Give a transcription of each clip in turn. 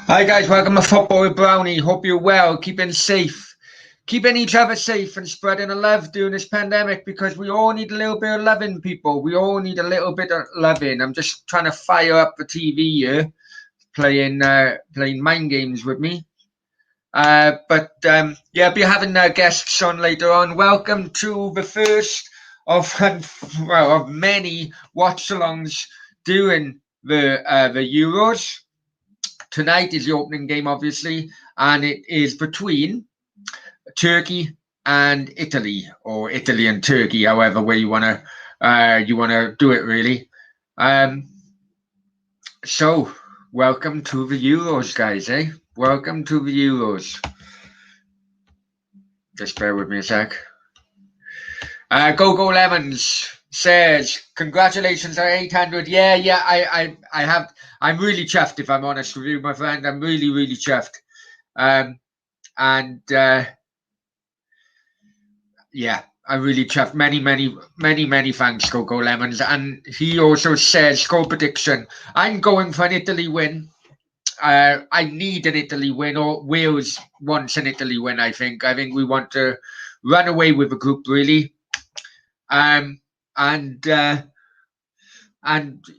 Hi guys, welcome to Football with Brownie. Hope you're well, keeping safe, keeping each other safe and spreading the love during this pandemic because we all need a little bit of loving, people. We all need a little bit of loving. I'm just trying to fire up the TV here, playing mind games with me. But I'll be having guests on later on. Welcome to the first of of many watch-alongs during the Euros. Tonight is the opening game, obviously, and it is between Turkey and Italy, or Italy and Turkey, however way you wanna do it, really. So welcome to the Euros, guys. Welcome to the Euros. Just bear with me a sec. Go Lemons says, congratulations on 800. I have. I'm really chuffed, if I'm honest with you, my friend. I'm really, really chuffed. I'm really chuffed. Many thanks, Go Lemons. And he also says, score prediction. I'm going for an Italy win. I need an Italy win, or Wales wants an Italy win, I think. I think we want to run away with the group, really. And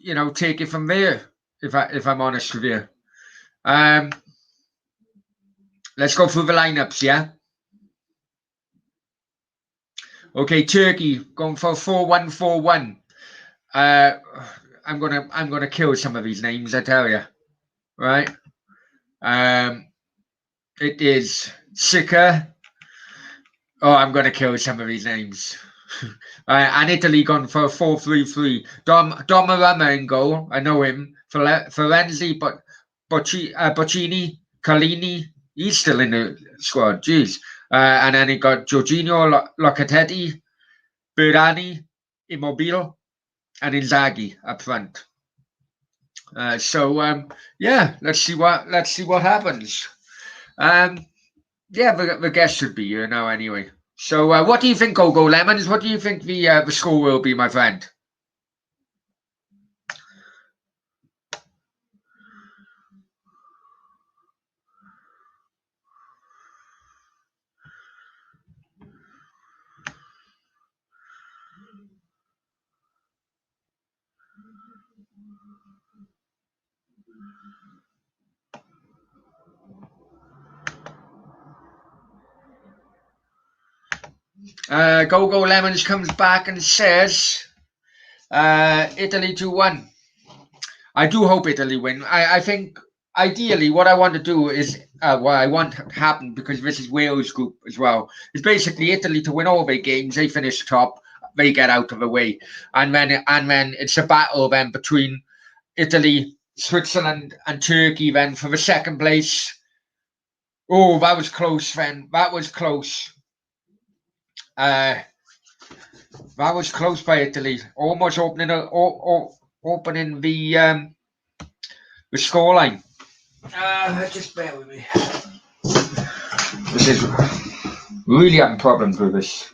you know, take it from there, if I'm honest with you. Let's go through the lineups, yeah. Okay, Turkey going for 4-1-4-1. I'm gonna kill some of these names, I tell you. Right. It is Sika. Oh, I'm gonna kill some of these names. And Italy gone for 4-3-3. Donnarumma in goal. I know him. Florenzi, but Boccini, Carlini. He's still in the squad. Jeez. And then he got Jorginho, Locatelli, Berani, Immobile, and Inzaghi up front. Let's see what happens. The guest should be here now anyway. So what do you think, Go Lemons? What do you think the score will be, my friend? Go Lemons comes back and says Italy 2-1. I do hope Italy win. I think ideally what I want to do is what I want to happen, because this is Wales group as well, is basically Italy to win all their games. They finish top, they get out of the way, and then it's a battle then between Italy, Switzerland, and Turkey then for the second place. Oh, that was close, then. That was close. That was close by Italy, almost opening the scoreline. Just bear with me. This is really having problems with this.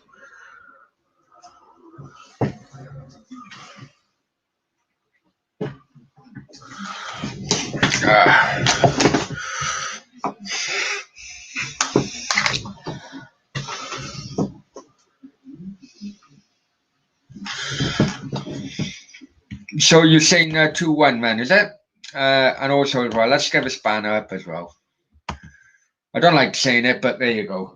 So you're saying 2-1, man, is it? And also as well, let's get this banner up as well. I don't like saying it, but there you go.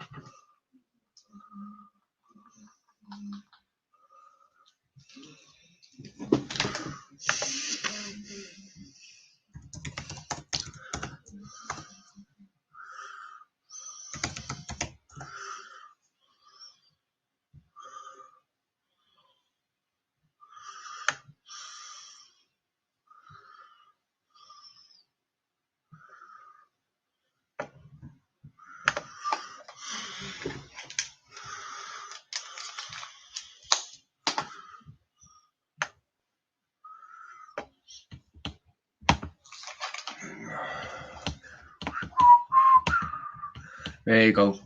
There you go.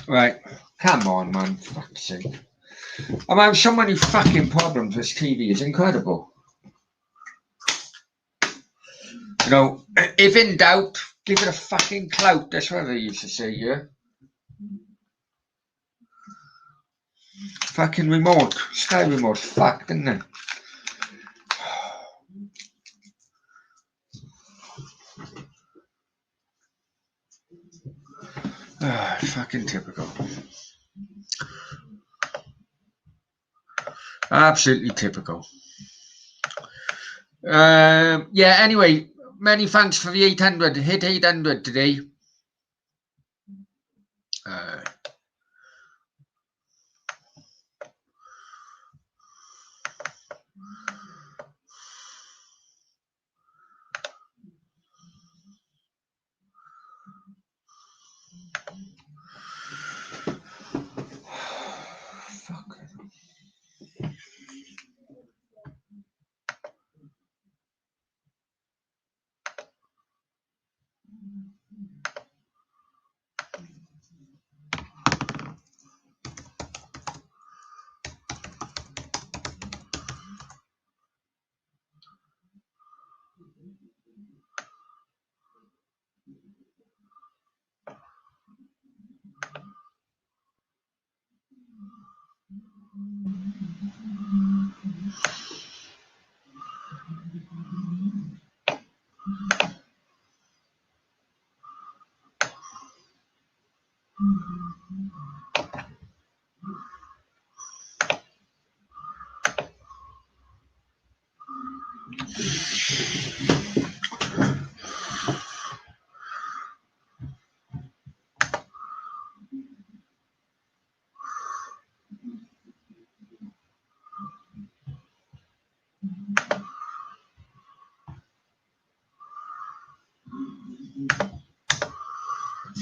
Right. Come on, man. Fuck's sake. I'm having so many fucking problems with TV. It's incredible. You know, if in doubt, Give it a fucking clout. That's what they used to say here. Fucking remote. Sky remote. Fuck, didn't it? Ah, fucking typical. Absolutely typical. Yeah, anyway, many thanks for the 800. Hit 800 today. Fuck.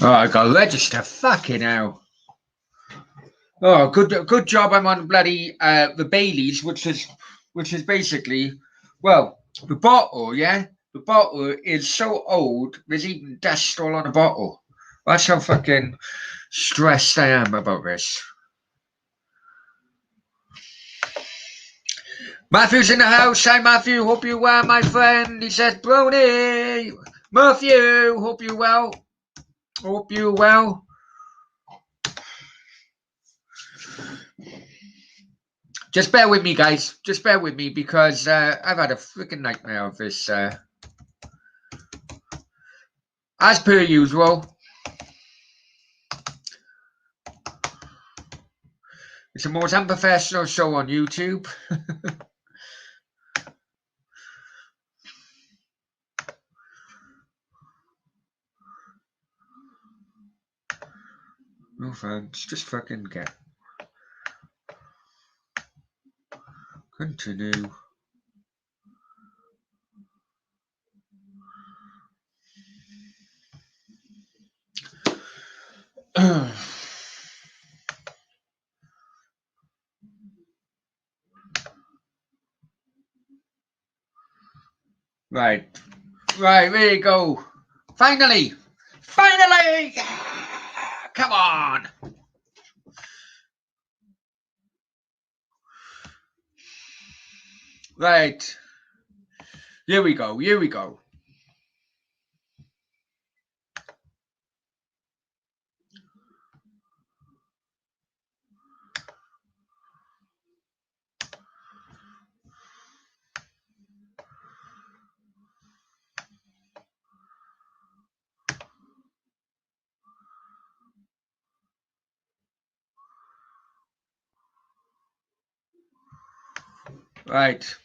Oh, I got register. Fucking hell. Oh, good job. I'm on bloody the Baileys, which is basically, well, the bottle. Yeah, the bottle is so old. There's even dust all on the bottle. That's how fucking stressed I am about this. Matthew's in the house. Hi, Matthew. Hope you're well, my friend. He says, Brony. Matthew, hope you're well. Hope you're well. Just bear with me, guys. Just bear with me because I've had a freaking nightmare of this. As per usual. It's the most unprofessional show on YouTube. No thanks. Just fucking get. Continue. Right. Right, there you go. Finally! Finally! Come on! Right. Here we go. Here we go. Right.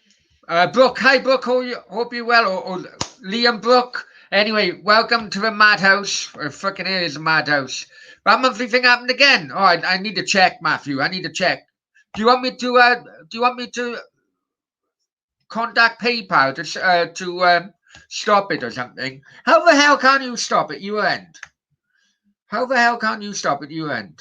Brooke, hi Brooke, hope you're well, or Liam Brooke. Anyway, welcome to the madhouse. Fucking it is a madhouse. That monthly thing happened again. Oh, I need to check, Matthew. I need to check. Do you want me to contact PayPal to stop it or something? How the hell can you stop it? You end. How the hell can you stop it? You end.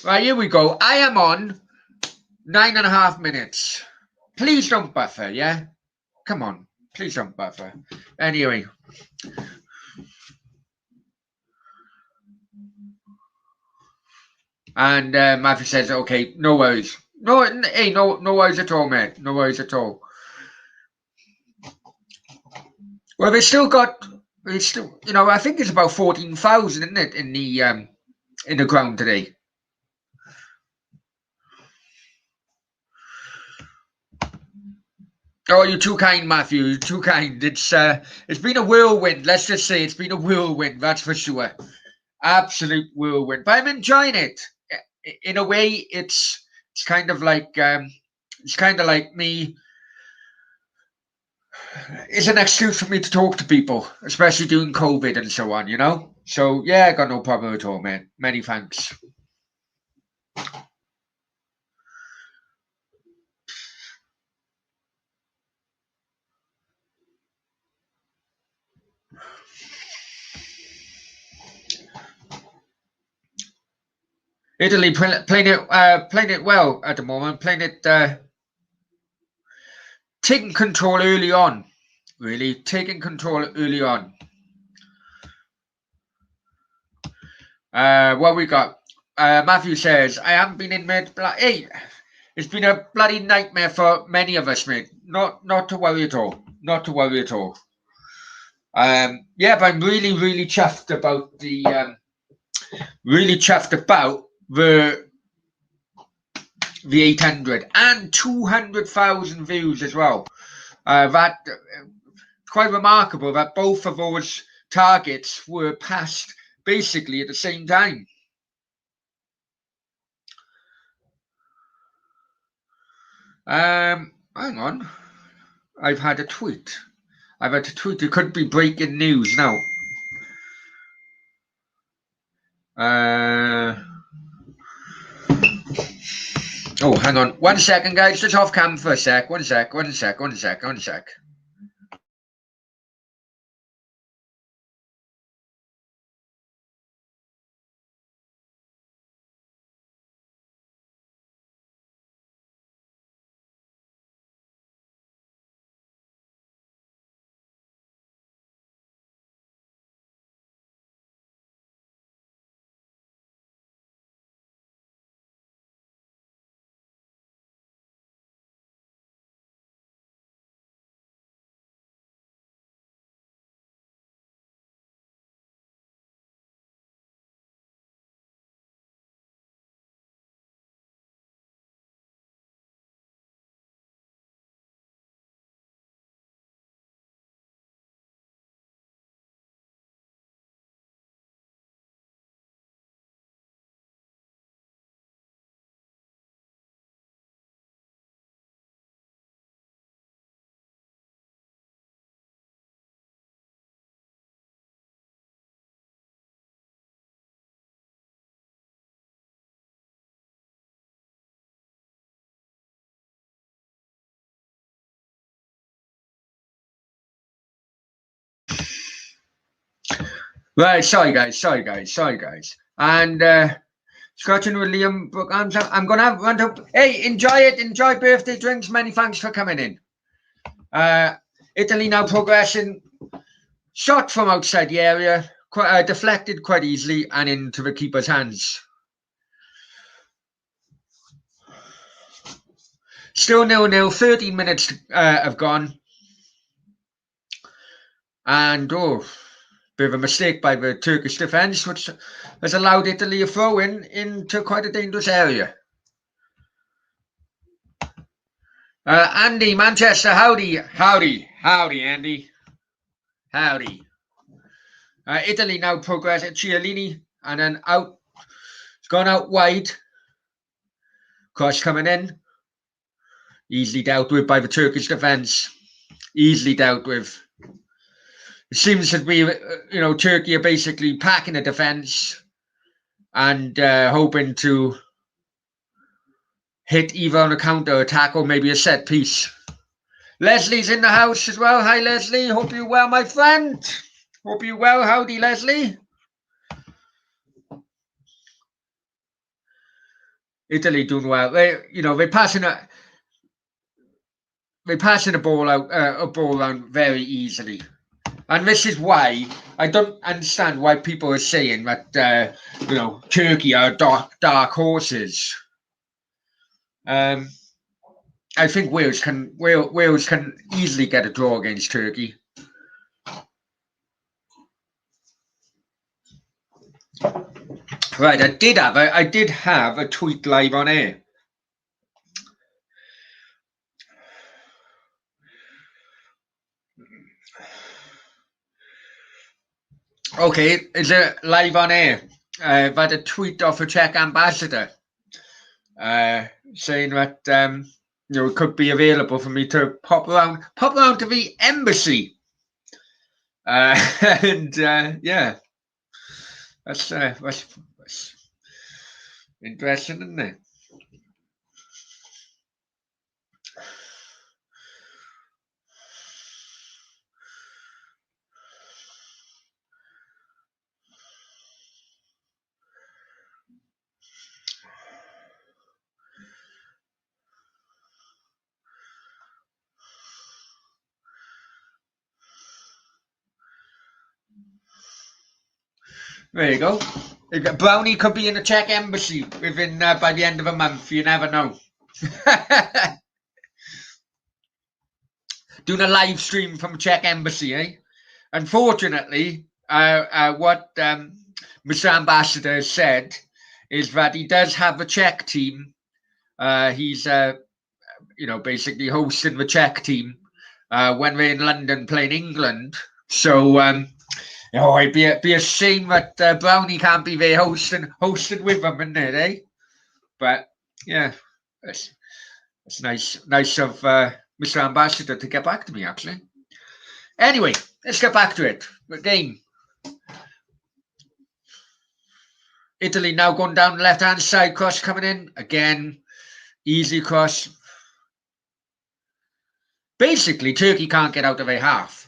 Right, here we go. I am on 9.5 minutes. Please don't buffer, yeah? Come on. Please don't buffer. Anyway. And Matthew says, okay, no worries. No, hey, no worries at all, mate. No worries at all. Well, they still, I think it's about 14,000, isn't it, in the ground today. Oh, you're too kind, Matthew. You're too kind. It's been a whirlwind. Let's just say it's been a whirlwind. That's for sure. Absolute whirlwind. But I'm enjoying it. In a way, it's kind of like me. It's an excuse for me to talk to people, especially during COVID and so on. So yeah, I got no problem at all, man. Many thanks. Italy playing it well at the moment. Playing it, taking control early on. Really taking control early on. What we got? Matthew says, I haven't been in mid. Hey, it's been a bloody nightmare for many of us, mate. Not to worry at all. Not to worry at all. Yeah, but I'm really, really chuffed about the the 800 and 200,000 views as well. That quite remarkable that both of those targets were passed basically at the same time. Hang on. I've had a tweet. It could be breaking news now. Oh, hang on. 1 second, guys. Just off cam for a sec. One sec. Right, sorry guys. And Scotland with Liam Brookham's. I'm gonna run to. Hey, enjoy it. Enjoy birthday drinks. Many thanks for coming in. Italy now progressing. Shot from outside the area, deflected quite easily and into the keeper's hands. Still 0-0. 13 minutes have gone, and bit of a mistake by the Turkish defence, which has allowed Italy a throw into quite a dangerous area. Andy, Manchester, howdy, Andy, howdy. Italy now progress at Chiellini, and then out. It's gone out wide. Cross coming in, easily dealt with by the Turkish defence. Easily dealt with. It seems to be, Turkey are basically packing the defence and hoping to hit either on a counter attack or maybe a set piece. Leslie's in the house as well. Hi, Leslie. Hope you're well, my friend. Hope you're well. Howdy, Leslie. Italy doing well. They're passing the ball out, a ball around very easily. And this is why I don't understand why people are saying that, Turkey are dark horses. I think Wales can easily get a draw against Turkey. Right, I did have a tweet live on air. Okay, is it live on air? I've had a tweet off a Czech ambassador saying that it could be available for me to pop around to the embassy, and yeah, that's interesting, isn't it? There you go. Brownie could be in the Czech embassy within by the end of a month. You never know. Doing a live stream from Czech embassy, eh? Unfortunately, what Mr. Ambassador said is that he does have a Czech team. He's basically hosting the Czech team when they're in London playing England. So it'd be a shame that Brownie can't be there hosting with them, isn't it, eh? But yeah, it's nice of Mr. Ambassador to get back to me, actually. Anyway, let's get back to it. The game. Italy now going down the left-hand side, cross coming in. Again, easy cross. Basically, Turkey can't get out of their half.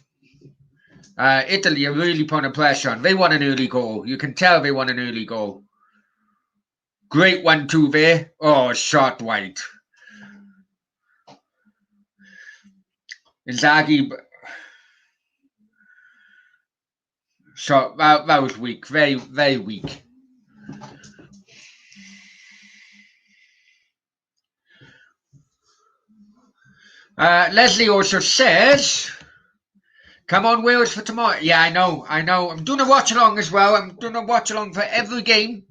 Italy are really putting pressure on. They want an early goal. You can tell they want an early goal. Great 1-2 there. Oh, shot wide. Inzaghi. Shot, that was weak. Very, very weak. Leslie also says, come on, Wales for tomorrow. Yeah, I know. I'm doing a watch-along as well. I'm doing a watch-along for every game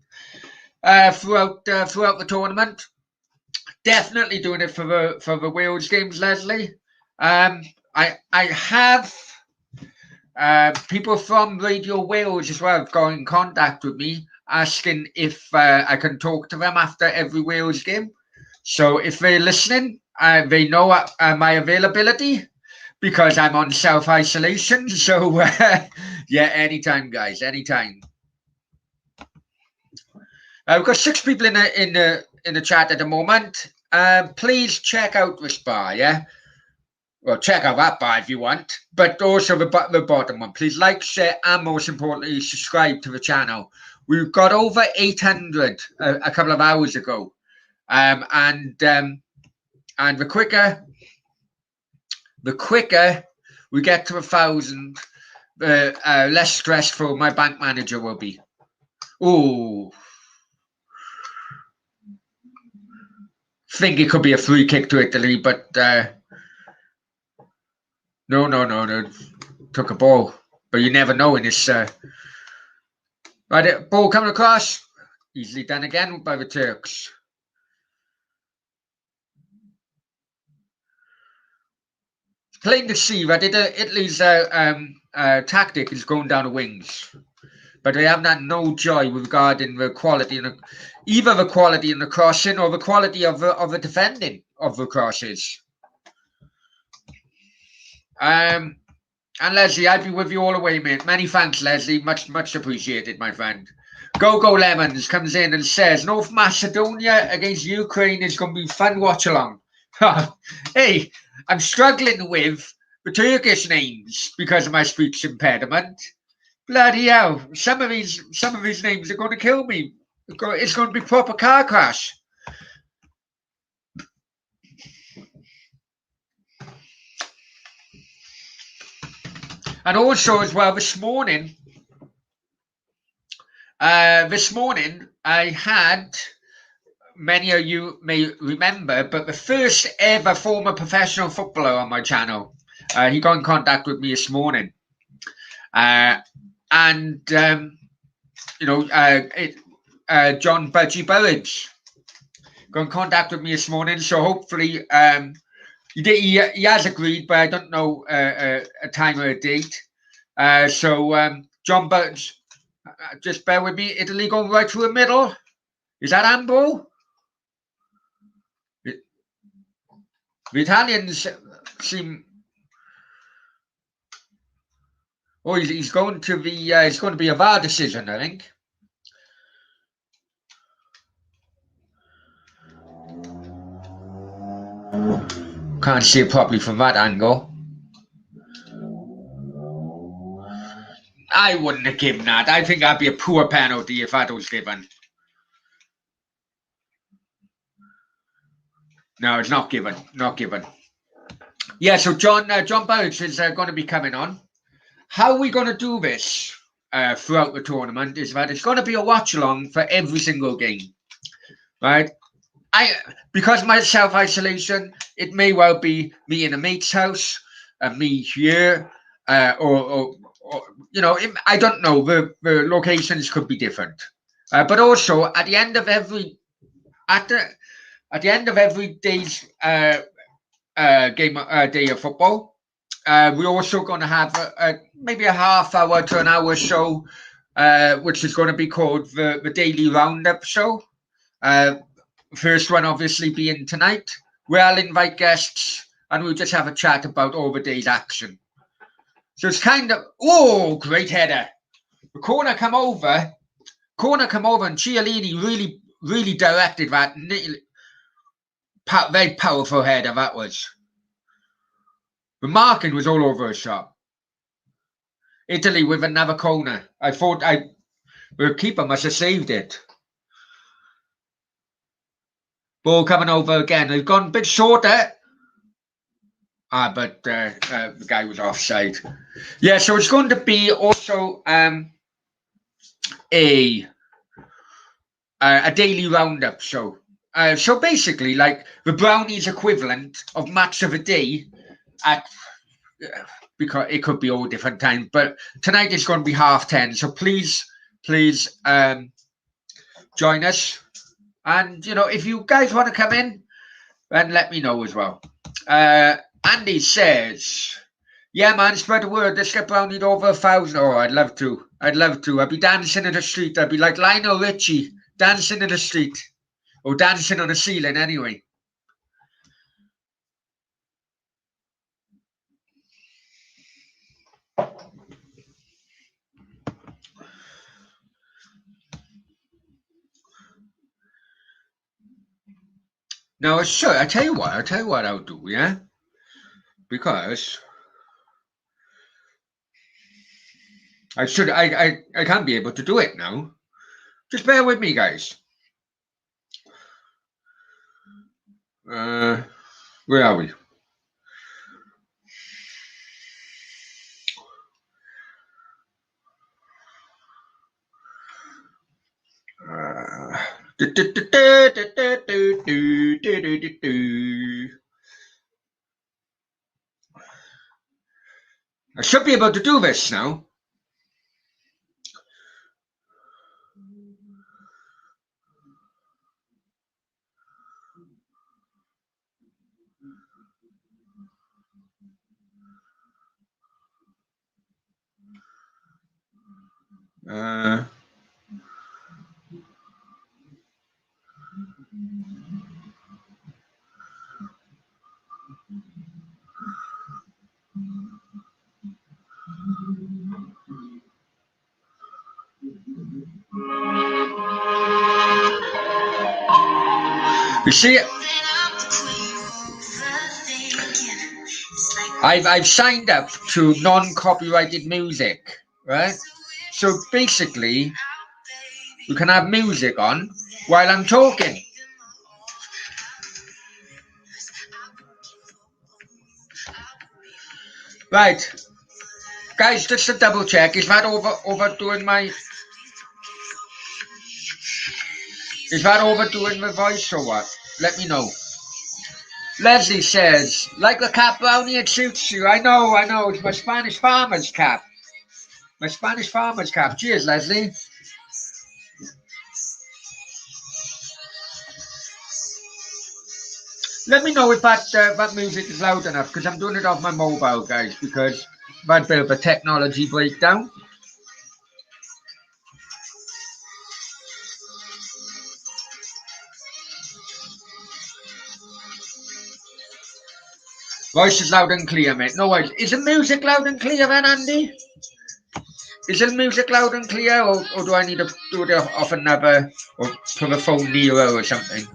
throughout the tournament. Definitely doing it for the Wales games, Leslie. I have people from Radio Wales as well got in contact with me asking if I can talk to them after every Wales game. So if they're listening, they know my availability because I'm on self-isolation. So yeah, anytime, guys, anytime. We've got 6 people in the chat at the moment. Please check out this bar, yeah? Well, check out that bar if you want, but also the bottom one. Please like, share, and most importantly, subscribe to the channel. We've got over 800 a couple of hours ago, and the quicker we get to 1,000, the less stressful my bank manager will be. Oh. Think it could be a free kick to Italy, but no. Took a ball, but you never know in this. Right, ball coming across, easily done again by the Turks. Plain to see that Italy's tactic is going down the wings, but they haven't had no joy regarding the quality either the quality in the crossing or the quality of the defending of the crosses. And Leslie, I'll be with you all the way, mate. Many thanks, Leslie. Much appreciated, my friend. Go Lemons comes in and says North Macedonia against Ukraine is going to be fun watch along. Hey, I'm struggling with the Turkish names because of my speech impediment. Bloody hell! Some of these names are going to kill me. It's going to be proper car crash. And also as well, this morning I had, many of you may remember, but the first ever former professional footballer on my channel. He got in contact with me this morning. And John Budgie Burridge got in contact with me this morning. So hopefully he has agreed, but I don't know a time or a date. John Burridge, just bear with me. Italy going right through the middle. Is that handball? The Italians seem. Oh, he's going to be. It's going to be a VAR decision, I think. Can't see it properly from that angle. I wouldn't have given that. I think that'd be a poor penalty if that was given. No, it's not given. Not given. Yeah, so John Burridge is going to be coming on. How are we going to do this throughout the tournament is that it's going to be a watch-along for every single game, right? Because of my self-isolation, it may well be me in a mate's house, me here, or I don't know. The locations could be different, but also at the end of every day's day of football, we're also going to have maybe a half hour to an hour show, which is going to be called the Daily Roundup Show. First one obviously being tonight, where I'll invite guests and we'll just have a chat about all the day's action. So it's kind of, great header. The corner come over and Chiellini really, really directed that. Very powerful header that was. The marking was all over a shot. Italy with another corner. I thought the keeper must have saved it. Ball coming over again. They've gone a bit shorter. But the guy was offside. Yeah, so it's going to be also a daily roundup show. So basically, like the Brownies equivalent of match of the day because it could be all different times, but tonight it's going to be 10:30. So please join us. And, if you guys want to come in, then let me know as well. Andy says, yeah, man, spread the word. Let's get Brownie over 1,000. Oh, I'd love to. I'd be dancing in the street. I'd be like Lionel Richie, dancing in the street. Or dancing on the ceiling, anyway. Now, sure, I tell you what I'll do, yeah? Because I can't be able to do it now. Just bear with me, guys. Where are we? I should be able to do this now. You see, I've signed up to non-copyrighted music, right? So basically, you can have music on while I'm talking. Right. Guys, just to double check, is that overdoing my... Is that overdoing my voice or what? Let me know. Leslie says, like a cap brownie, it suits you. I know, it's my Spanish farmer's cap. My Spanish farmer's cap. Cheers, Leslie. Let me know if that music is loud enough, because I'm doing it off my mobile, guys, because I've had a bit of a technology breakdown. Voice is loud and clear, mate. No worries. Is the music loud and clear then, Andy? Is the music loud and clear, or do I need to do it off another, or put the phone nearer or something?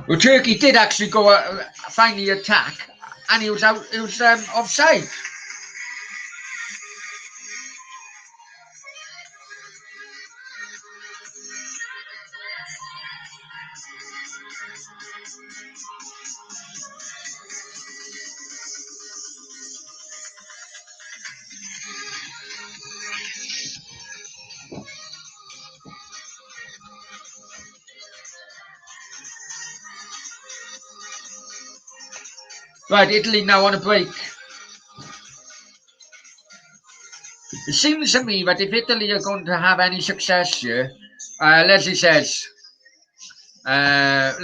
Well, Turkey did actually go finally attack, and he was out. It was offside. Right, Italy now on a break. It seems to me that if Italy are going to have any success here, Leslie says, yeah,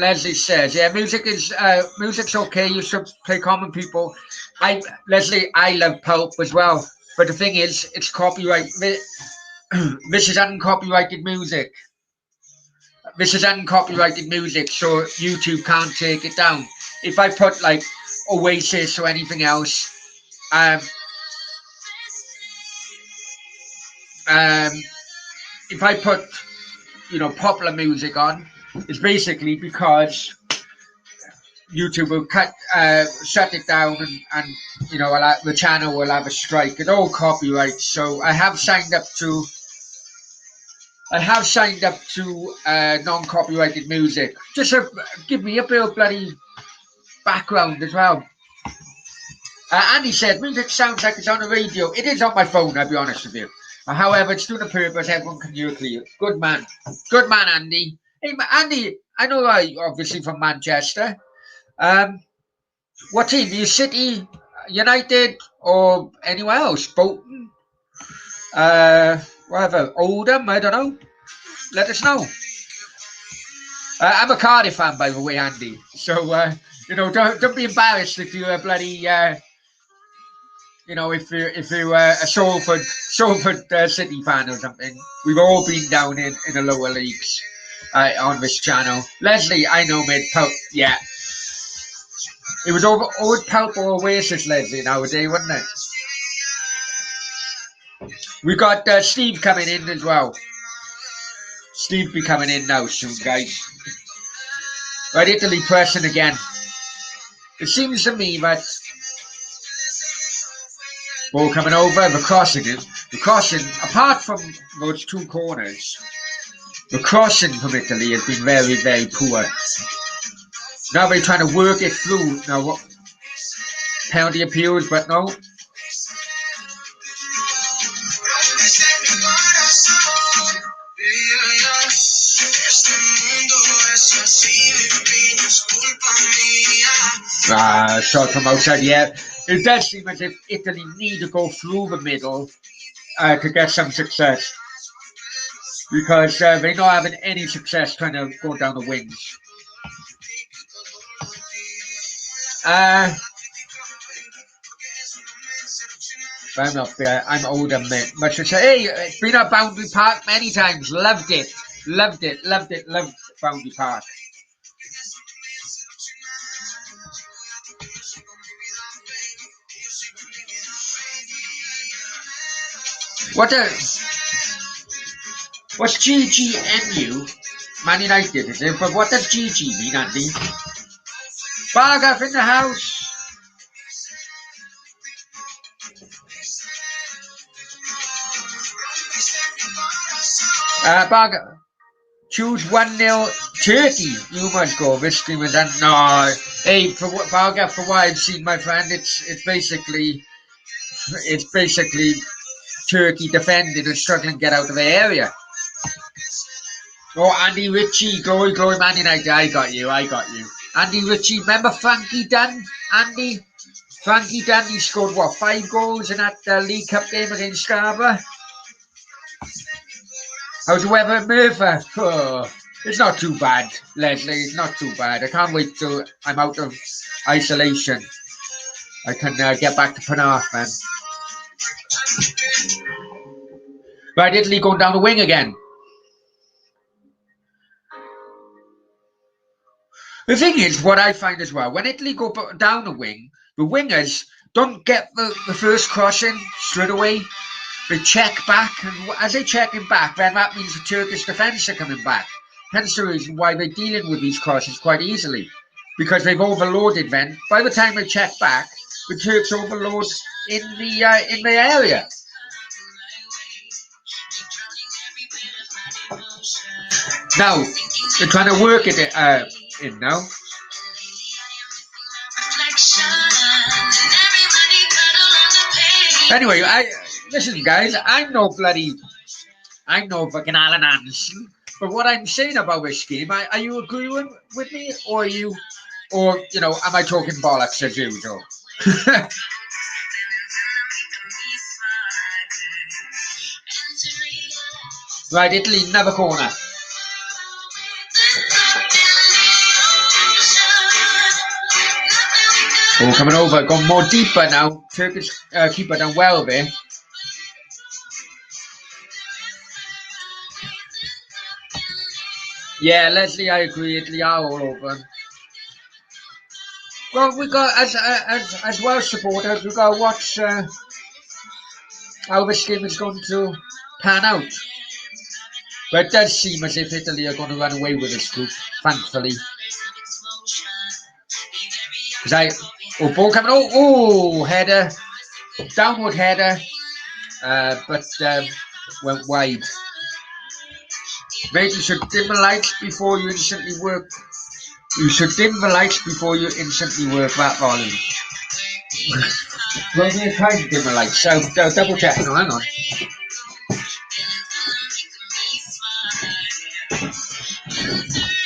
music's okay. You should play Common People. Leslie, I love pulp as well, but the thing is, it's copyright. This is uncopyrighted music. This is uncopyrighted music, so YouTube can't take it down. If I put like Oasis or anything else, if I put, popular music on, it's basically because YouTube will shut it down, and the channel will have a strike. It's all copyright. So I have signed up to non-copyrighted music. Just to give me a bit of bloody background as well. Andy said, music sounds like it's on the radio. It is on my phone, I'll be honest with you. However, it's doing a purpose. Everyone can hear clear. Good man, Andy. Hey, Andy, I know you're obviously from Manchester. What team? Are you City, United, or anywhere else? Bolton? Whatever. Oldham? I don't know. Let us know. I'm a Cardiff fan, by the way, Andy. So, don't be embarrassed if you're a bloody... if you're a Salford City fan or something. We've all been down in the lower leagues on this channel. Leslie, I know, mate. Yeah. It was always Pulp or Oasis, Leslie, nowadays, wasn't it? We got Steve coming in as well. Steve be coming in now soon, guys. Right, Italy pressing again. It seems to me that ball coming over, the crossing, apart from those two corners, the crossing from Italy has been very, very poor. Now they're trying to work it through. Now, what? Penalty appeals, but no. Shot from outside, yeah. It does seem as if Italy need to go through the middle to get some success, because they're not having any success trying to go down the wings. I'm not there. I'm older, mate. But to say, hey, it's been at Boundary Park many times. Loved it. Loved Boundary Park. What's GGMU? Man United, is it? But what does GG mean, Andy? Bargaff in the house. Barga, choose 1-0 Turkey. You must go. This team and then no. Hey, for Barga, for what I've seen, my friend, it's basically Turkey defending and struggling to get out of the area. Oh, Andy Ritchie, glory, Man United. I got you. Andy Ritchie, remember Frankie Dunn? Frankie Dunn, he scored, 5 goals in that League Cup game against Scarborough? How's the weather at Merthyr? Oh, it's not too bad, Leslie. It's not too bad. I can't wait till I'm out of isolation. I can get back to Penarth, man. Right, Italy going down the wing again. The thing is, what I find as well, when Italy go down the wing, the wingers don't get the first crossing straight away. They check back, and as they checking back, then that means the Turkish defence are coming back. Hence the reason why they're dealing with these crosses quite easily, because they've overloaded. Then by the time they check back, the Turks overload in the area. Now they're trying to work it in now. Anyway, listen, guys. I'm no fucking Alan Anderson. But what I'm saying about this game, are you agreeing with me, or am I talking bollocks as usual? Right, Italy, another corner. Oh, coming over, gone more deeper now. Turkish keeper done well there. Yeah, Leslie, I agree. Italy are all over. Well, we got as Welsh supporters, we got to watch how this game is going to pan out. But it does seem as if Italy are going to run away with this group, thankfully. Ball coming. Header, downward header, but went wide. Maybe you should dim the lights before you instantly work. You should dim the lights before you instantly work that volume. Well, we're trying to dim the lights, so double check. No, hang on.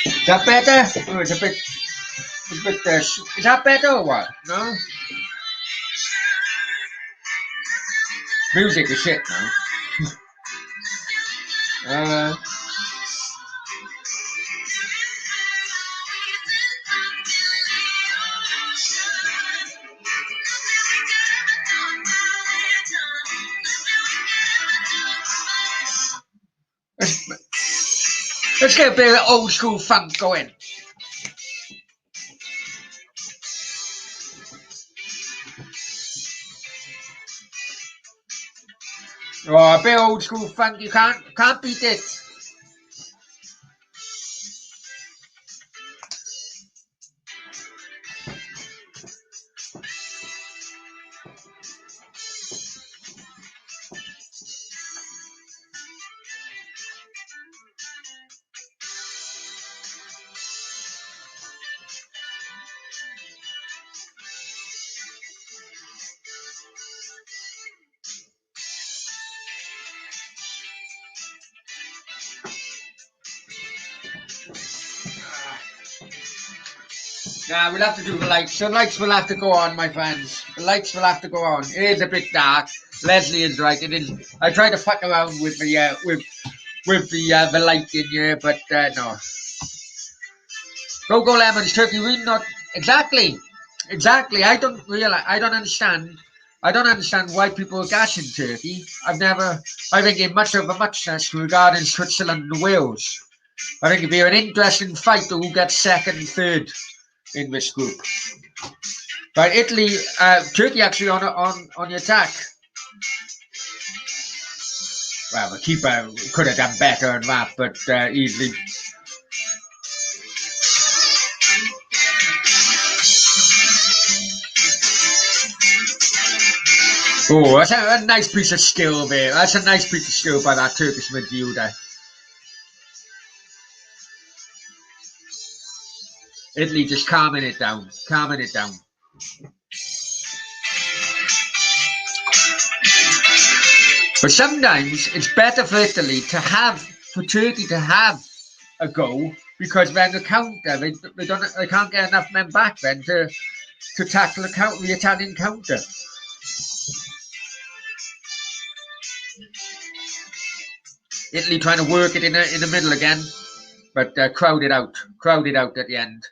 Is that better? Oh, it's a bit. Is that better or what? No. Music is shit now. Let's get a bit of old school funk going. Oh, a bit old school funk. You can't beat it. Nah, we'll have to do the lights. The lights will have to go on, my friends. The lights will have to go on. It is a bit dark. Leslie is right. It is. I tried to fuck around with the the lighting here, but no. Go Lemons, Turkey. Really not exactly. I don't understand. I don't understand why people are gashing Turkey. I think it much of a muchness regarding Switzerland and Wales. I think it'd be an interesting fight to who gets second and third in this group. But Italy, Turkey actually on the attack. Well, the keeper could have done better than that, but easily. Oh, that's a nice piece of skill there. That's a nice piece of skill by that Turkish midfielder. Italy just calming it down, calming it down. But sometimes it's better for Italy to have, for Turkey to have a go, because then the counter, they can't get enough men back then to tackle the Italian counter. Italy trying to work it in the middle again, but crowded out at the end.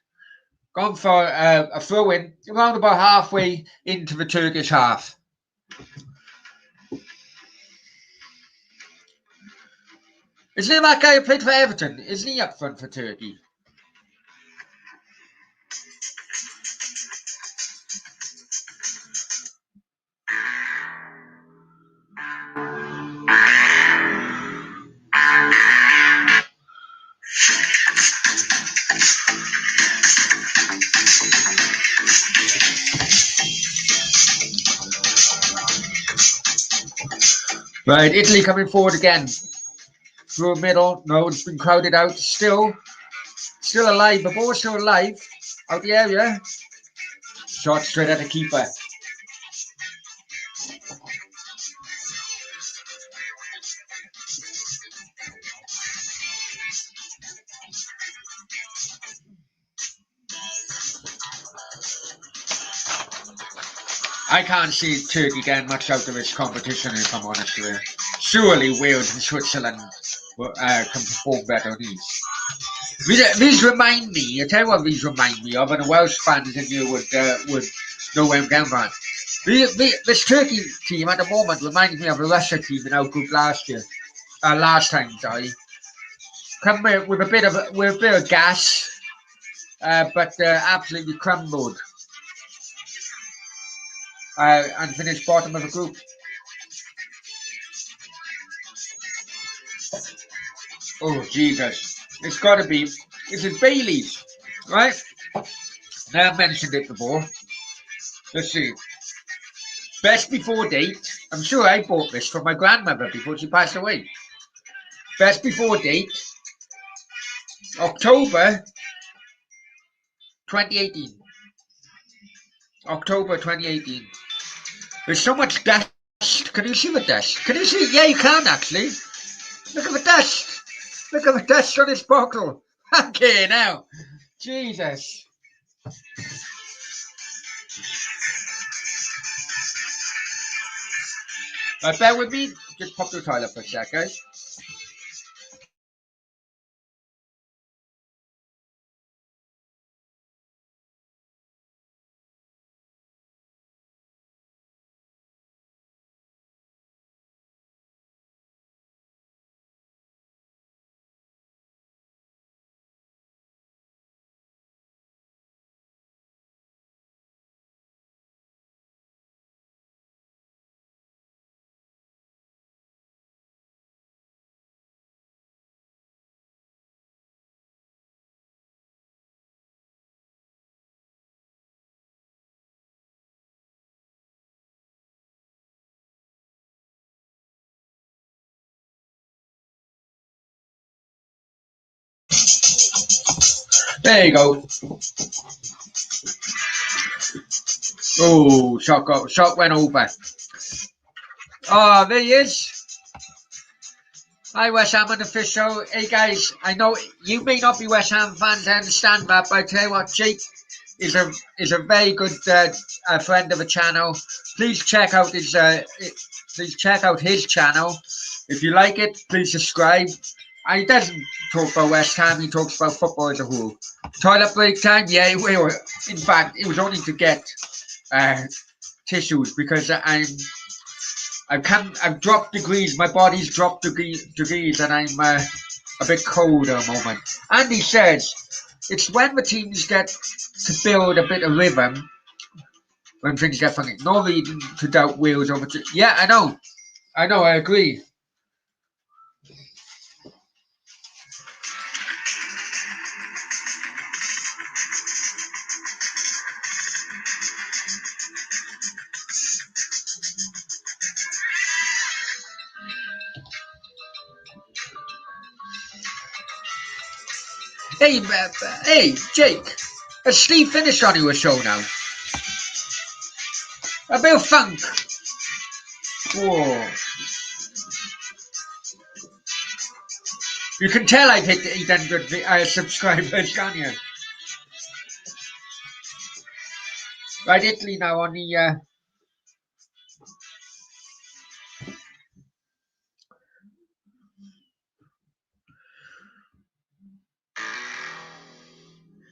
Gone for a throw in around about halfway into the Turkish half. Isn't it that guy who played for Everton? Isn't he up front for Turkey? Right, Italy coming forward again. Through middle. No, it's been crowded out. Still alive. The ball's still alive. Out the area. Shot straight at the keeper. I can't see Turkey getting much out of this competition, if I'm honest with you. Surely Wales and Switzerland can perform better than these. These remind me, I tell you what these remind me of, and the Welsh fans in you would know where I'm going from. This Turkey team at the moment reminds me of the Russia team in our group last time, sorry. Come with a bit of gas, but absolutely crumbled. And finished bottom of the group. Oh, Jesus. It's got to be. This is Bailey's, right? Now I've mentioned it before. Let's see. Best before date. I'm sure I bought this from my grandmother before she passed away. Best before date. October 2018. October 2018. There's so much dust. Can you see the dust? Can you see? Yeah, you can actually. Look at the dust. Look at the dust on this bottle. Okay, now. Jesus. Bear with me. Just pop the toilet for a sec, guys. There you go. Oh, shot went over. Oh, there he is. Hi, West Ham official. Hey, guys, I know you may not be West Ham fans, I understand that, but I tell you what, Jake is a very good friend of the channel. Please check out his channel. If you like it, please subscribe. And he doesn't talk about West Ham, he talks about football as a whole. Toilet break time, yeah, in fact, it was only to get tissues because I've dropped degrees. My body's dropped degrees, and I'm a bit cold at the moment. Andy says it's when the teams get to build a bit of rhythm when things get funny. No reason to doubt Wales over. Yeah, I know. I agree. Hey, Jake. Has Steve finished on your show now? A bit of funk. Whoa. You can tell I've hit 800 subscribers, can't you? Right, Italy now on the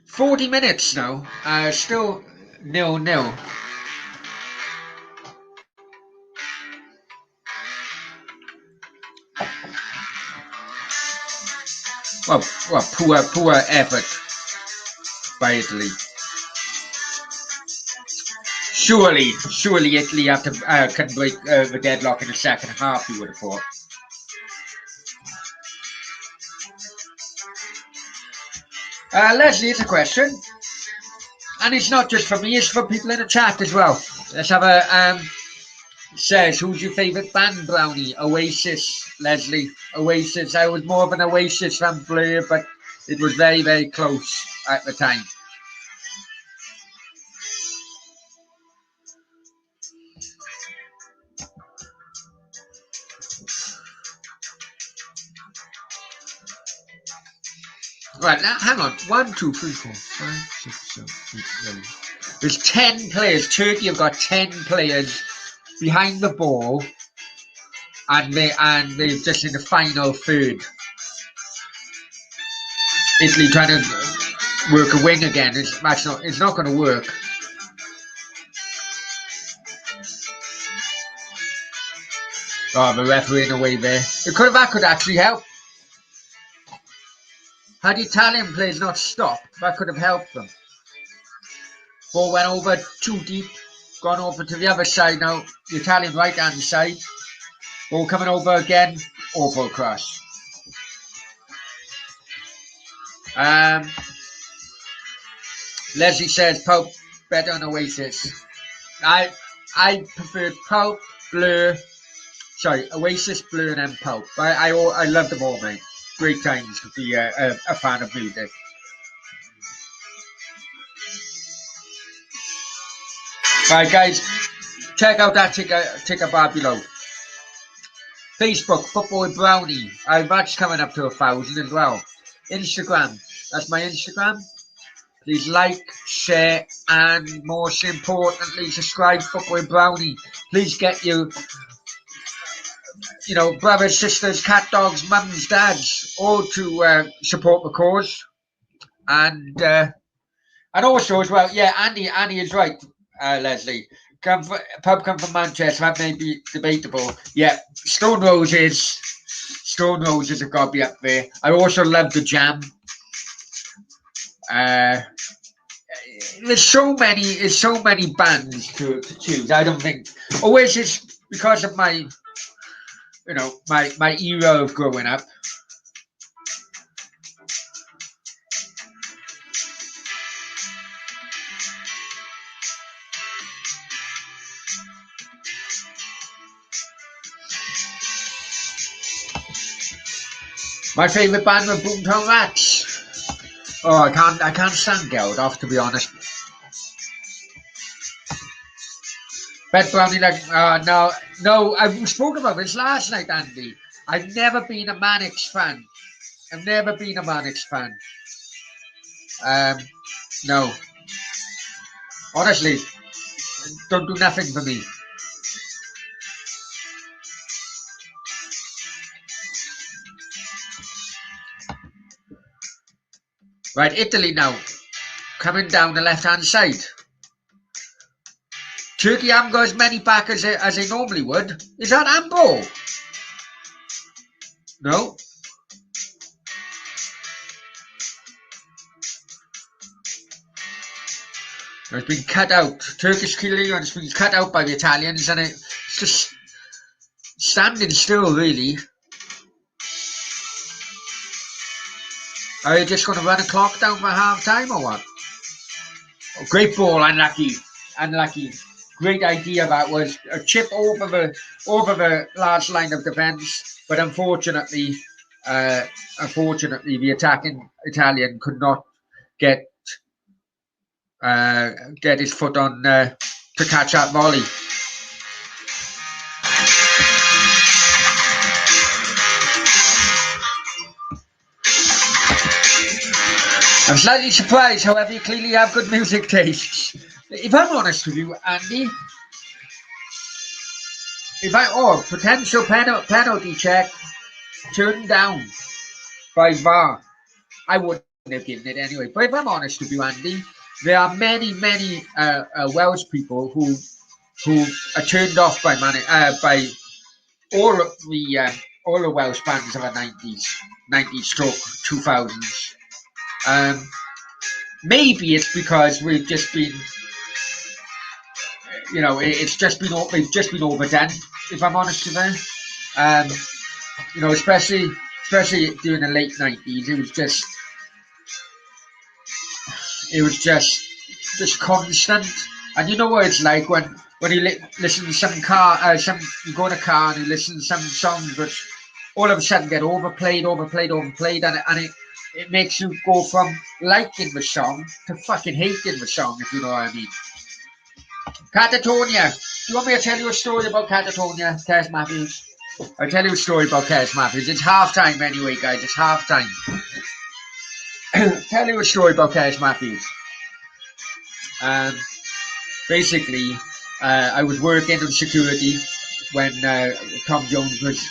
40 minutes now. Still 0-0. Well, poor effort by Italy. Surely Italy can break the deadlock in the second half, you would have thought. Leslie, it's a question. And it's not just for me, it's for people in the chat as well. Let's have a... says, who's your favourite band, Brownie? Oasis, Leslie. Oasis. I was more of an Oasis fan player, but it was very, very close at the time. Right, now, hang on. 1, 2, 3, 4, 5, 6, 7, 8, 9. There's 10 players. Turkey have got 10 players behind the ball, and they're just in the final third. Italy trying to work a wing again. It's not going to work. Oh, the referee in the way there. That could actually help. Had the Italian players not stopped, that could have helped them. Ball went over too deep, gone over to the other side now, the Italian right-hand side. Ball coming over again, awful cross. Leslie says Pope better than Oasis. I preferred Pope, Blur, Oasis, Blur, and then Pope. I love them all, mate. Great times to be a fan of music. Right, guys, check out that ticker bar below. Facebook, Football with Brownie. That's coming up to 1,000 as well. Instagram, that's my Instagram. Please like, share, and most importantly, subscribe. Football with Brownie. Please get you brothers, sisters, cat, dogs, mums, dads, all to support the cause. And also as well, yeah, Andy is right, Leslie. Pub come from Manchester, that may be debatable. Yeah, Stone Roses have got to be up there. I also love the Jam. There's so many bands to choose. I don't think Oasis, because of my my era of growing up. My favourite band were Boomtown Rats. Oh, I can't stand Geldof, to be honest. Bet Brownie, no, I spoke about this last night, Andy. I've never been a Mannix fan. No. Honestly, don't do nothing for me. Right, Italy now, coming down the left-hand side. Turkey haven't got as many back as they normally would. Is that handball? No. It's been cut out. Turkish clearance has been cut out by the Italians, and it's just standing still, really. Are you just going to run a clock down for half time or what? Oh, great ball, unlucky. Great idea that was. A chip over the last line of defence, but unfortunately the attacking Italian could not get get his foot on to catch that volley. I'm slightly surprised, however, you clearly have good music tastes. If I'm honest with you, Andy, potential penalty check turned down by VAR. I wouldn't have given it anyway. But if I'm honest with you, Andy, there are many Welsh people who are turned off by all the Welsh fans of the 90s stroke 2000s. Maybe it's because we've just been, we've just been overdone. If I'm honest with you, especially during the late 90s, it was just constant. And you know what it's like when you listen to you go in a car and you listen to some songs which all of a sudden get overplayed, and it makes you go from liking the song to fucking hating the song, if you know what I mean. Catatonia. Do you want me to tell you a story about Catatonia, Kes Matthews? I'll tell you a story about Kes Matthews. It's half-time anyway, guys. It's half-time. Tell you a story about Kes Matthews. Basically, I was working in security when Tom Jones was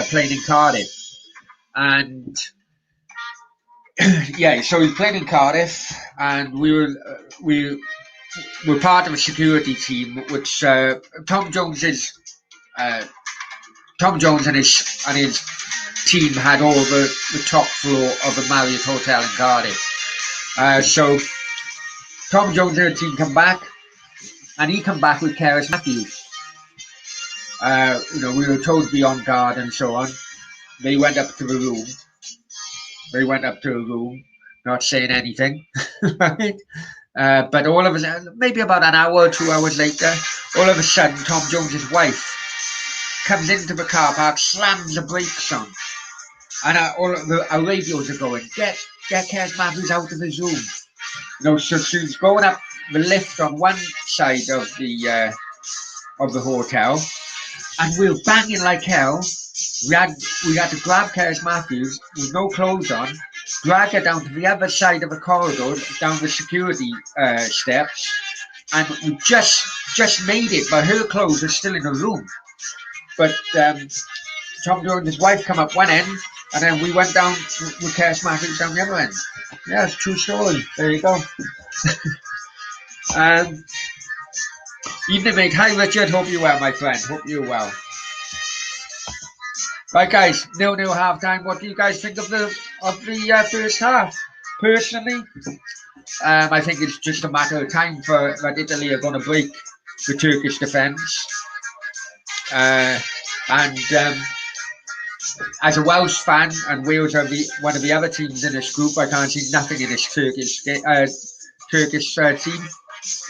playing in Cardiff. And yeah, so he was playing in Cardiff, and we were part of a security team, which Tom Jones and his team had all the top floor of the Marriott Hotel in Cardiff. So Tom Jones and the team come back, and he come back with Kes Matthews. We were told to be on guard and so on. They went up to the room. Not saying anything, right? But all of a sudden, maybe about an hour or 2 hours later, all of a sudden, Tom Jones's wife comes into the car park, slams the brakes on, and our radios are going, get Kes Matthews out of his room. So she's going up the lift on one side of the hotel, and we were banging like hell. We had to grab Kes Matthews with no clothes on, drag her down to the other side of the corridor, down the security steps, and we just made it, but her clothes are still in the room. But Tom Jones' his wife come up one end, and then we went down with Kes Matthews down the other end. Yeah, it's a true story. There you go. Evening, mate. Hi, Richard. Hope you're well, my friend. Hope you're well. Right, guys. 0-0 half time. What do you guys think of the first half? Personally, I think it's just a matter of time that Italy are going to break the Turkish defence. As a Welsh fan, and Wales are one of the other teams in this group, I can't see nothing in this Turkish team.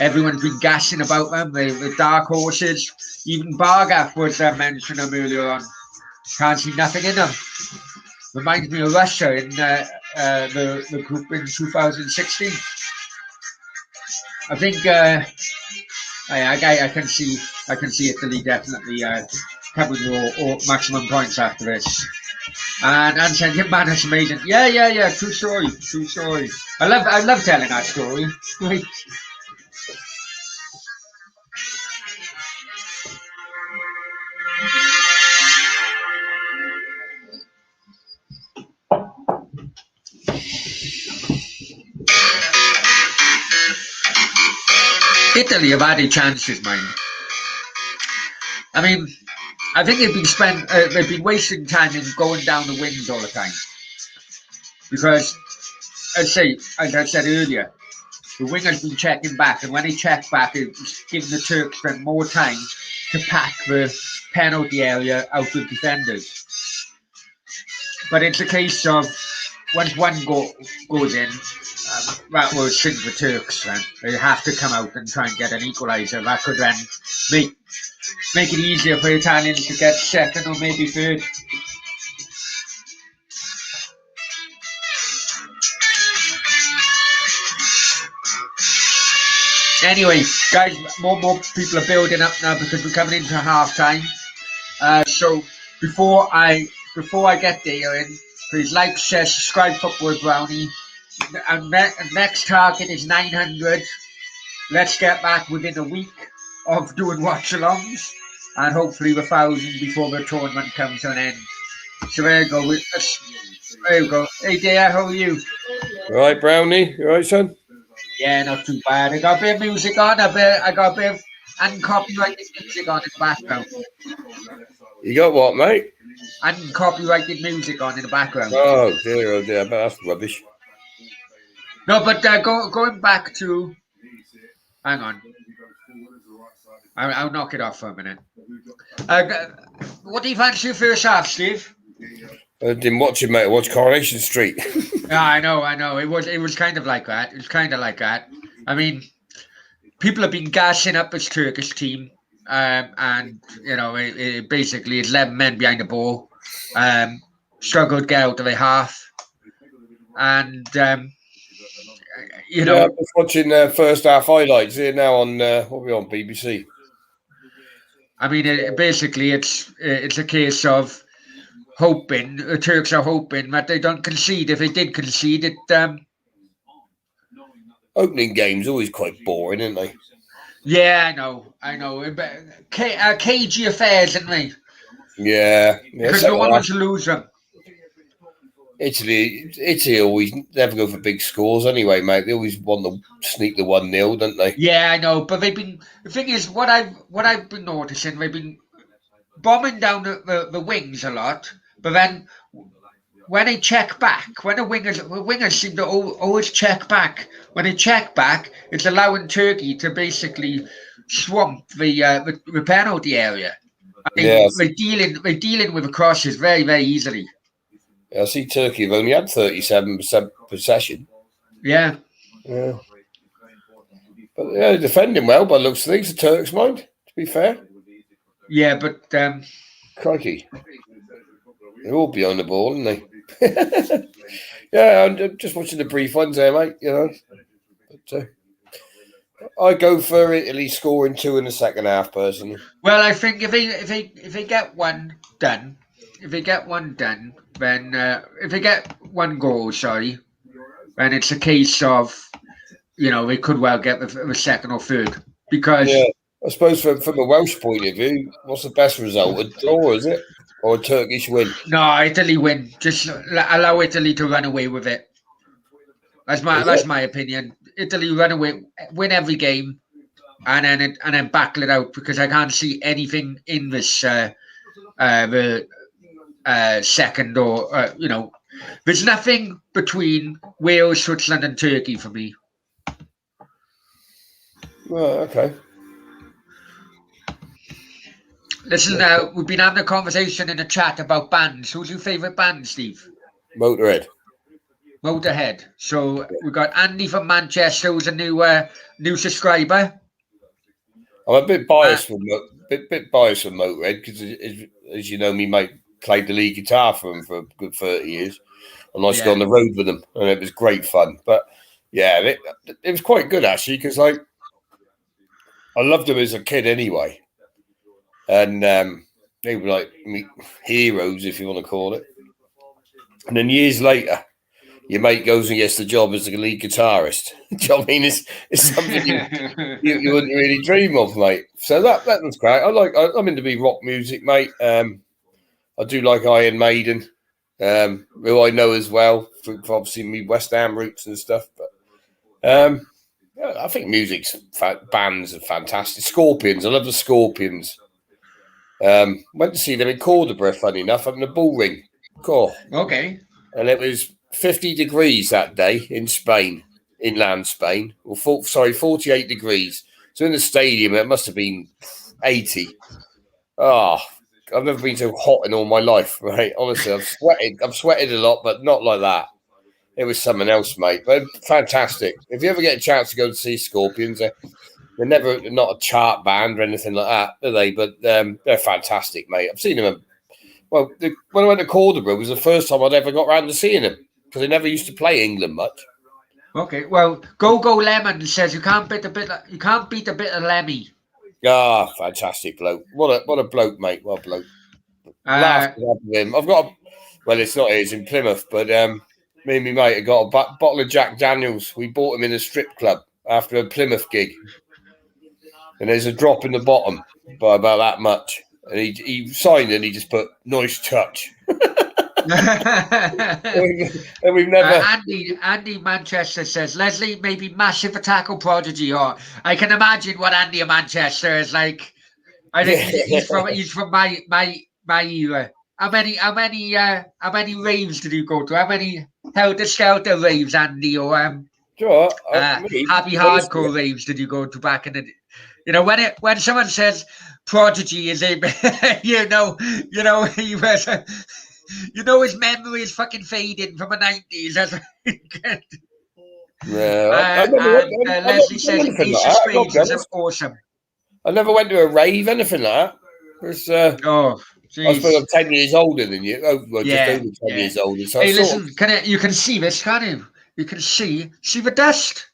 Everyone's been gassing about them. The dark horses. Even Bargath was mentioned them earlier on. Can't see nothing in them. Reminds me of Russia in the group in 2016. I think I can see Italy definitely covering all maximum points after this. And said, "Yeah, man, that's amazing." Yeah. True story. I love telling that story. Right. Italy have had a chances, man. I mean, I think they've been wasting time in going down the wings all the time. Because, as I said earlier, the winger's been checking back, and when they check back, it's giving the Turks more time to pack the penalty area out of defenders. But it's a case of once one goes in, that will sink the Turks. Then they have to come out and try and get an equaliser. That could then make it easier for Italians to get second or maybe third. Anyway, guys, more people are building up now because we're coming into half time. So before I get there, please like, share, subscribe, Football Brownie. And next target is 900. Let's get back within a week of doing watch-alongs, and hopefully 1,000 before the tournament comes to an end. So there you go. There you go. Hey, dear, how are you? All right, Brownie. You all right, son? Yeah, not too bad. I got a bit of music on. I got a bit of uncopyrighted music on in the background. You got what, mate? Uncopyrighted music on in the background. Oh dear, but that's rubbish. No, but going back to... Hang on. I'll knock it off for a minute. What do you fancy your first half, Steve? I didn't watch it, mate. I watched Coronation Street. Yeah, I know. It was kind of like that. It was kind of like that. I mean, people have been gassing up this Turkish team, and you know, basically it's 11 men behind the ball. Struggled to get out of a half, and you know, I was watching first half highlights here now on what are we on BBC. I mean, basically it's a case of hoping the Turks are hoping that they don't concede. If they did concede, it Opening games always quite boring, aren't they? Yeah, I know. Cagey affairs, isn't they? Yeah. Because no one wants to lose them. Italy always never go for big scores anyway, mate. They always want to sneak the 1-0, don't they? Yeah, I know. But the thing is, what I've been noticing, they've been bombing down the wings a lot. But then when they check back, when the wingers seem to always check back. When they check back, it's allowing Turkey to basically swamp the penalty area. Yeah. They're dealing with the crosses very, very easily. I see Turkey have only had 37% possession. Yeah. But they're defending well by the looks of things, the Turks mind, to be fair. Yeah, but crikey. They're all behind the ball, aren't they? Yeah, I'm just watching the brief ones there, mate, you know. But I go for Italy scoring 2 in the second half, personally. Well, I think if they get one done, then if they get one goal, then it's a case of, you know, they could well get the second or third. Because I suppose from a Welsh point of view, what's the best result? A draw, is it? Or a Turkish win? No, Italy win. Just allow Italy to run away with it. That's my opinion. Italy run away, win every game, and then battle it out, because I can't see anything in this the second or you know, there's nothing between Wales, Switzerland, and Turkey for me. Well, okay. Listen, we've been having a conversation in the chat about bands. Who's your favourite band, Steve? Motorhead. So we've got Andy from Manchester, who's a new subscriber. I'm a bit biased for Motorhead because, as you know, me mate played the lead guitar for them for a good 30 years, and I used to go on the road with them, and it was great fun. But yeah, it was quite good actually, because like I loved them as a kid anyway, and they were like heroes, if you want to call it. And then years later, your mate goes and gets the job as a lead guitarist. Do you know what I mean? It's something you wouldn't really dream of, mate. So that was great. I'm into be rock music, mate. I do like Iron Maiden, who I know as well for obviously me West Ham roots and stuff. But I think bands are fantastic. Scorpions, I love the Scorpions. Went to see them in Cordoba, funny enough, up in the Bull Ring. Cool. Okay. And it was 50 degrees that day in Spain, inland Spain. 48 degrees. So in the stadium, it must have been 80. Oh, I've never been so hot in all my life, right? Honestly, I've sweated a lot, but not like that. It was something else, mate. But fantastic. If you ever get a chance to go to see Scorpions, they're not a chart band or anything like that, are they? But they're fantastic, mate. I've seen them. Well, when I went to Cordoba, it was the first time I'd ever got around to seeing them, because they never used to play England much. Okay, well, Go Lemon says you can't beat a bit of Lemmy. Ah, fantastic bloke. What a bloke, mate. What a bloke. Laughed with him. I've got well, it's not his in Plymouth, but me and my mate have got a bottle of Jack Daniels. We bought him in a strip club after a Plymouth gig. And there's a drop in the bottom by about that much. And he signed it and he just put nice touch. And we've never Andy Manchester says Leslie may be massive tackle prodigy, or I can imagine what Andy Manchester is like. I think he's from my era. How many raves did you go to? How many Helter Skelter raves, Andy, or happy hardcore raves did you go to back in the? You know, when someone says prodigy is a, you know he was. His memory is fucking fading from the 90s. Leslie says Ace of Spades was awesome. I never went to a rave, anything like that. I suppose I'm 10 years older than you. Just over 10 years older. So hey, listen, you can see this, can't you? You can see the dust.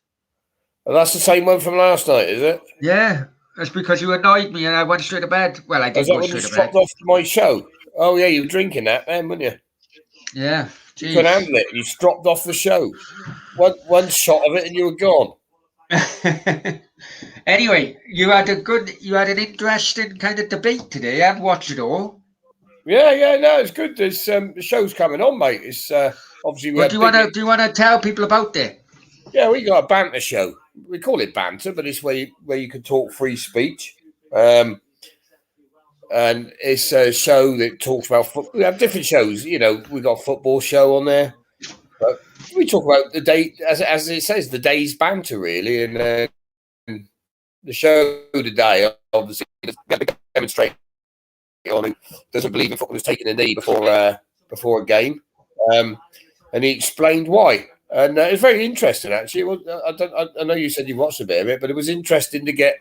Well, that's the same one from last night, is it? Yeah. That's because you annoyed me and I went straight to bed. Well, I didn't go straight to bed. Stopped off my show. Oh, yeah, you were drinking that then, weren't you? Yeah. Geez. You couldn't handle it. You dropped off the show. One shot of it and you were gone. Anyway, you had an interesting kind of debate today. I've watched it all. Yeah, no, it's good. There's the show's coming on, mate. It's obviously. Do you want to tell people about it? Yeah, we got a banter show. We call it banter, but it's where you can talk free speech. And it's a show that talks about football. We have different shows. You know, we got a football show on there. But we talk about the day, as it says, the day's banter, really. And the show today, obviously, demonstrate on who doesn't believe in footballers taking a knee before a game. And he explained why. And it was very interesting, actually. I know you said you watched a bit of it, but it was interesting to get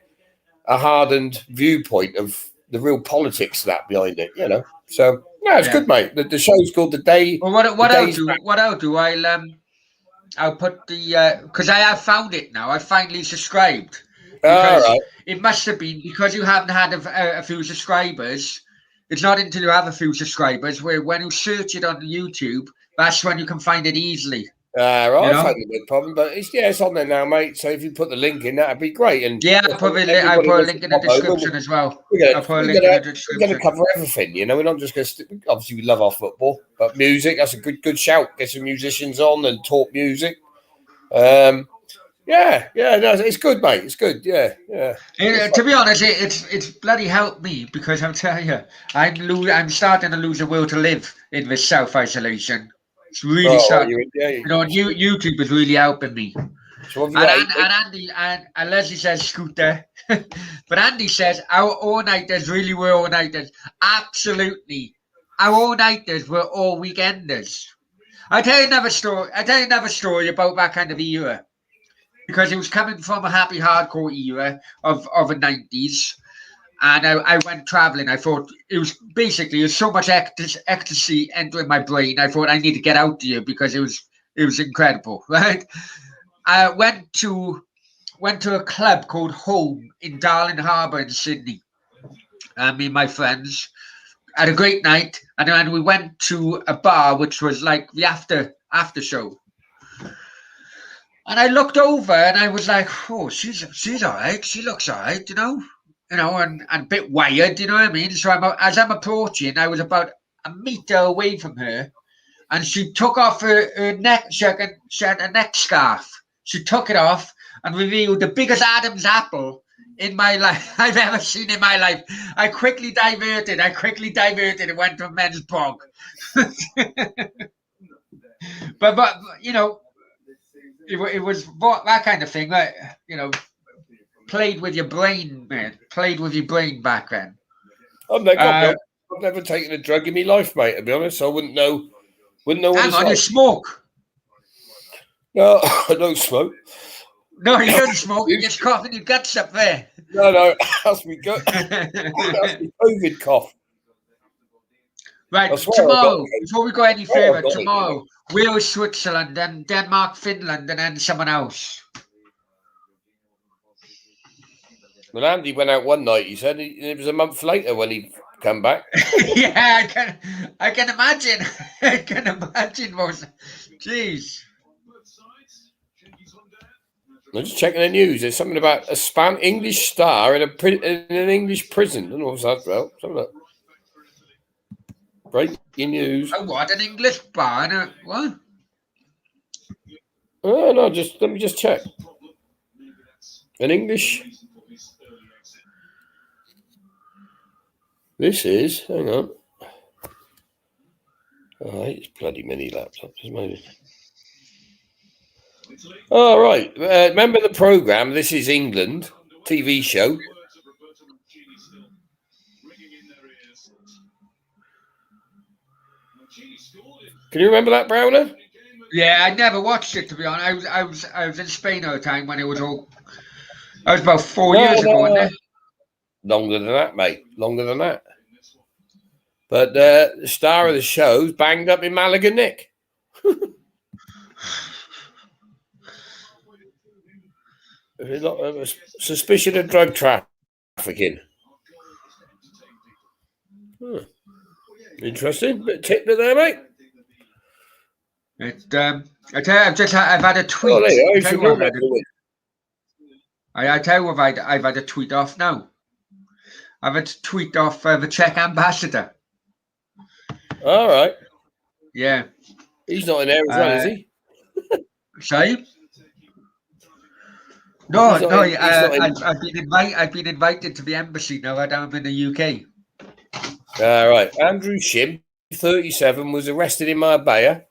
a hardened viewpoint of the real politics of that behind it, you know. So, no, it's good, mate. The show's called The Day. Well, what I'll do, I'll put the because I have found it now. I finally subscribed. Because it must have been because you haven't had a few subscribers. It's not until you have a few subscribers where when you search it on YouTube, that's when you can find it easily. Right, I found it no problem, but it's on there now, mate. So if you put the link in, that'd be great. And I'll put a link in the description as well. We're going to cover everything, you know. We're not just going to. Obviously, we love our football, but music. That's a good shout. Get some musicians on and talk music. No, it's good, mate. It's good. Yeah. To be honest, it's bloody helped me because I'm telling you, I'm starting to lose the will to live in this self-isolation. It's really starting. YouTube is really helping me. So and Andy and Leslie says scooter, but Andy says our all-nighters really were all-nighters. Absolutely, our all-nighters were all weekenders. I'll tell you another story about that kind of era. Because it was coming from a happy hardcore era of the 90s. And I went traveling. I thought it was so much ecstasy entering my brain. I thought I need to get out to you because it was incredible, right? I went to a club called Home in Darling Harbour in Sydney. Me and my friends had a great night. And then we went to a bar, which was like the after show. And I looked over and I was like, oh, she's all right. She looks all right, and a bit wired, you know what I mean? So as I'm approaching, I was about a meter away from her and she took off her neck, she had a neck scarf. She took it off and revealed the biggest Adam's apple in my life I've ever seen in my life. I quickly diverted and went to a men's bog. but it was that kind of thing that, played with your brain, man. Played with your brain back then. I've never taken a drug in my life, mate, to be honest. I wouldn't know what Hang on, you smoke? No, I don't smoke. No, you don't smoke. You're just coughing your guts up there. No, that's me gut. That's me COVID cough. Right, I swear I got tomorrow, it. before we go any I further, got it, tomorrow, Wales, Switzerland, then Denmark, Finland, and then someone else. When Andy went out one night, he said it was a month later when he come back. Yeah, I can imagine. I can imagine. Jeez. I'm just checking the news. There's something about a English star in an English prison. I don't know what's that about. Something like breaking news. Oh, what, an English bar? What? Oh no, let me just check. An English. This is. Hang on. Oh, it's bloody mini laptops, isn't it? All right. Remember the program? This is England TV show. Can you remember that, Browner? Yeah, I never watched it, to be honest. I was in Spain at the time when it was all. That was about 4 years ago, wasn't it? Longer than that, mate. Longer than that. But the star of the show's banged up in Malaga, Nick. Suspicion of drug trafficking. Interesting. Bit of tip there, mate. I tell you, I've had a tweet. Oh, there you I tell you what I've had a tweet off now. I've had a tweet off the Czech ambassador. All right. Yeah. He's not in there as well, is he? Sorry? No. I've been invited to the embassy now that I'm in the UK. All right. Andrew Shim, 37, was arrested in Marbella,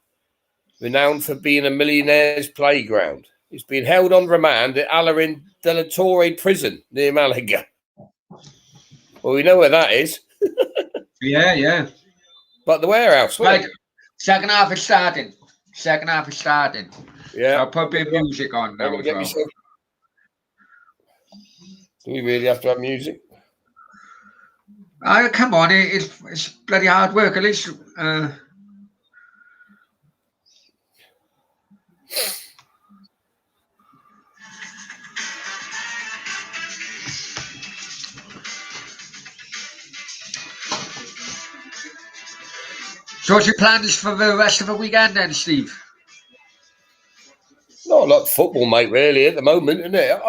renowned for being a millionaire's playground. He's been held on remand at Alarin de la Torre prison near Malaga. Well, we know where that is. Yeah. But the warehouse, right? Second half is starting. Yeah. So I'll put a bit of music on now as well. Do we really have to have music? Come on, it's bloody hard work. At least. So what's your plans for the rest of the weekend then, Steve? Not a lot of football, mate, really, at the moment, isn't it?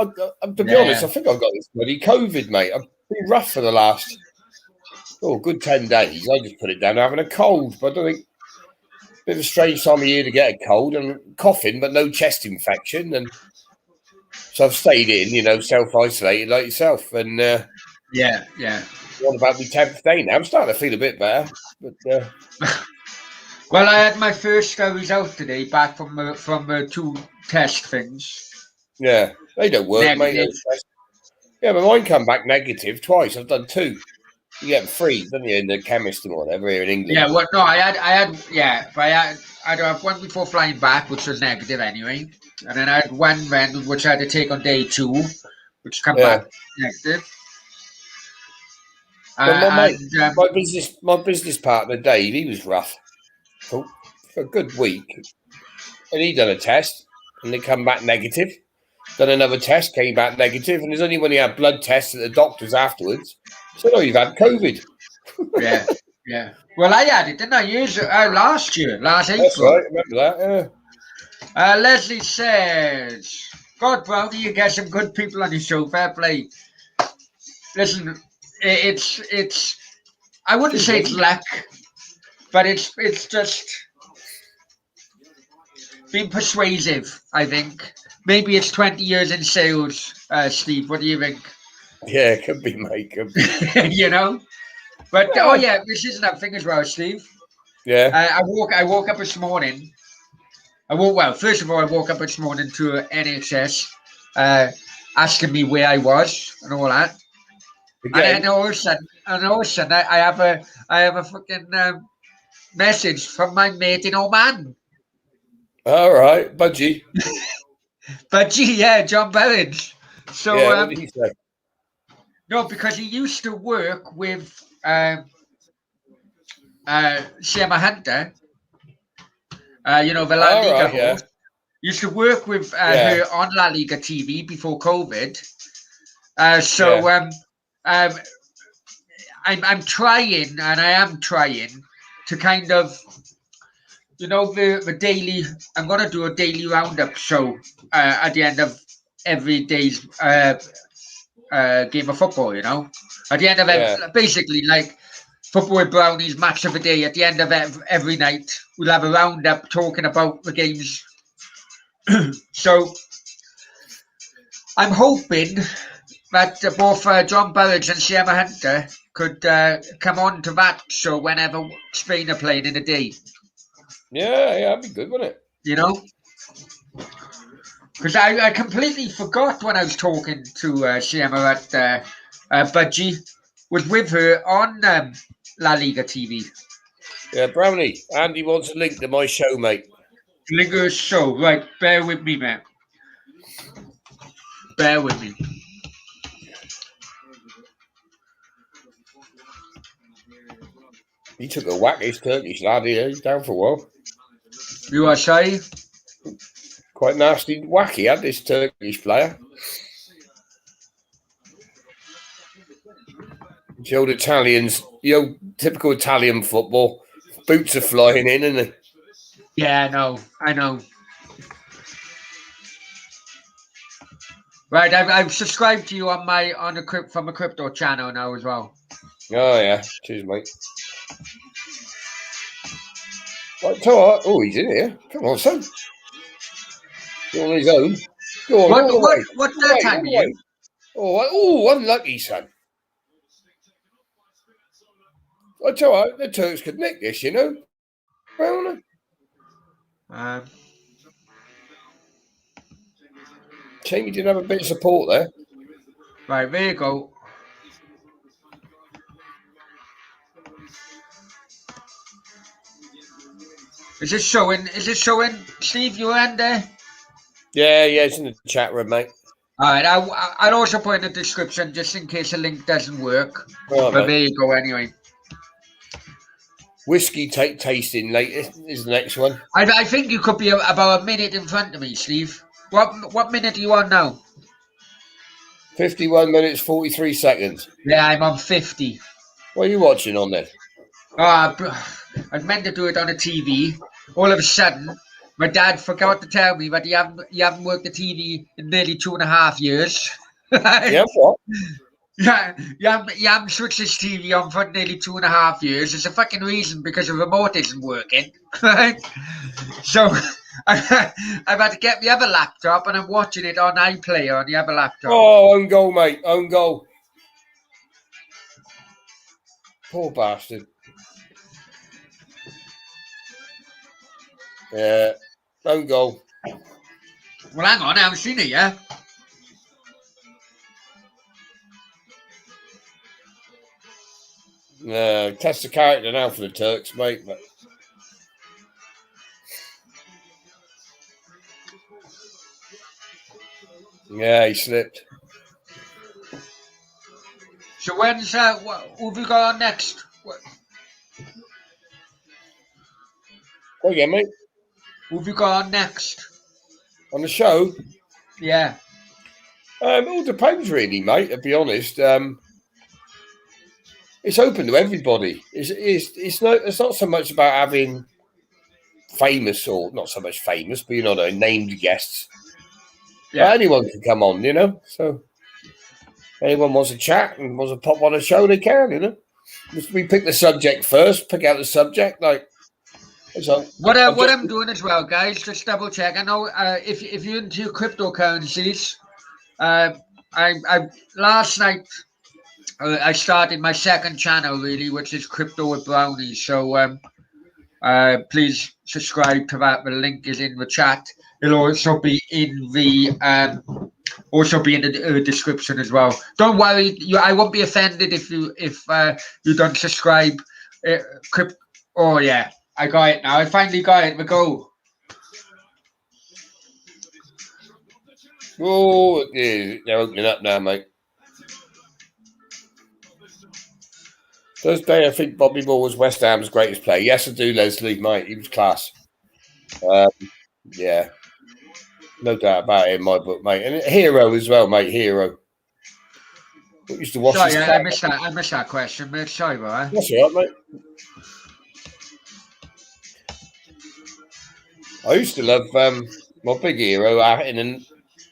To be honest, I think I've got this bloody COVID, mate. I've been rough for the last, good 10 days. I just put it down to having a cold, but I don't think, bit of a strange time of year to get a cold and coughing, but no chest infection. And so I've stayed in, self-isolated like yourself. And yeah. What about my 10th day now? I'm starting to feel a bit better. But well, I had my first result today back from the 2 test things. Yeah, they don't work, negative. Mate. Yeah, but mine come back negative twice. I've done 2. You get them free, don't you, in the chemist or whatever here in England? Yeah, well, no, I had one before flying back, which was negative anyway, and then I had one then which I had to take on day 2, which come back negative. Well, my business partner Dave, he was rough for a good week, and he done a test, and it come back negative. Done another test, came back negative, and it's only when he had blood tests at the doctors afterwards said, "Oh, you've had COVID." Yeah. Well, I had it, didn't I? Last April. That's right. Remember that? Yeah. Leslie says, "God, Brownie, you get some good people on your show. Fair play." Listen, it's. I wouldn't say it's luck, but it's just being persuasive. I think maybe it's 20 years in sales. Steve, what do you think? Yeah, could be, mate. Could be. But this isn't that thing as well, Steve. Yeah. I woke up this morning. First of all, I woke up this morning to NHS asking me where I was and all that. Again. And then all of a sudden, I have a fucking message from my mate in Oman. All right, Budgie. Budgie, yeah, John Burridge. So, what did he say? No, because he used to work with Gemma Hunter, the La Liga host, used to work with her on La Liga TV before COVID. I'm trying, and I am trying to kind of, the daily. I'm gonna do a daily roundup show at the end of every day's game of football. At the end of basically like Football with Brownies match of the day. At the end of every night, we'll have a roundup talking about the games. So I'm hoping that both John Burridge and Gemma Hunter could come on to that show whenever Spain are playing in a day. Yeah, that'd be good, wouldn't it? Because I completely forgot when I was talking to Gemma at Budgie, was with her on La Liga TV. Yeah, Brownie, Andy wants a link to my show, mate. Link to her show. Right, bear with me, man. Bear with me. He took a whack, his Turkish lad here. He's down for a while. You are shy? Quite nasty whack he had, this Turkish player. The old Italians, typical Italian football. Boots are flying in, isn't they? Yeah, I know. Right, I've subscribed to you from a crypto channel now as well. Oh yeah, cheers, mate. Right, oh, he's in here. Come on, son. You're on his own. Go on. What time are you? Oh, unlucky, son. I tell you, the Turks could nick this, Browner. Shame you didn't have a bit of support there. Right, there you go. Is this showing, Steve, you in there? Yeah, it's in the chat room, mate. Alright, I'll also put in the description just in case the link doesn't work. But there you go anyway. Whiskey tasting late is the next one. I think you could be about a minute in front of me, Steve. What minute are you on now? 51 minutes, 43 seconds. Yeah, I'm on 50. What are you watching on there? I meant to do it on a TV. All of a sudden, my dad forgot to tell me that you haven't worked the TV in nearly 2.5 years. Yeah, what? Yeah, you haven't switched this TV on for nearly 2.5 years. There's a fucking reason, because the remote isn't working. So I've had to get the other laptop, and I'm watching it on iPlayer on the other laptop. Oh, own goal, mate. Own goal. Poor bastard. Yeah, own goal. Well, hang on, I haven't seen it yet. Test the character now for the Turks, mate. But... yeah, he slipped. So when's who have we got on next? Oh yeah, mate. Who have we got on next? On the show? Yeah. It all depends, really, mate. To be honest, it's open to everybody. It's not so much about having famous, or not so much famous, but named guests. Yeah. Anyone can come on, So anyone wants to chat and wants to pop on a show, they can, We pick the subject first. Pick out the subject, like. So what I'm doing as well, guys, just double check. I know if you're into cryptocurrencies, I last night I started my second channel, really, which is Crypto with Brownies. So please subscribe to that. The link is in the chat. It'll also be in the description as well. Don't worry, I won't be offended if you don't subscribe. Oh yeah. I got it now. I finally got it. We go. Oh, yeah, they're opening up now, mate. Thursday, I think Bobby Moore was West Ham's greatest player. Yes, I do, Leslie, mate. He was class. Yeah. No doubt about it in my book, mate. And Hero as well, mate. Hero. I used to watch Sorry, his I missed that question, mate. Sorry about that. That's all right, mate. I used to love my big hero and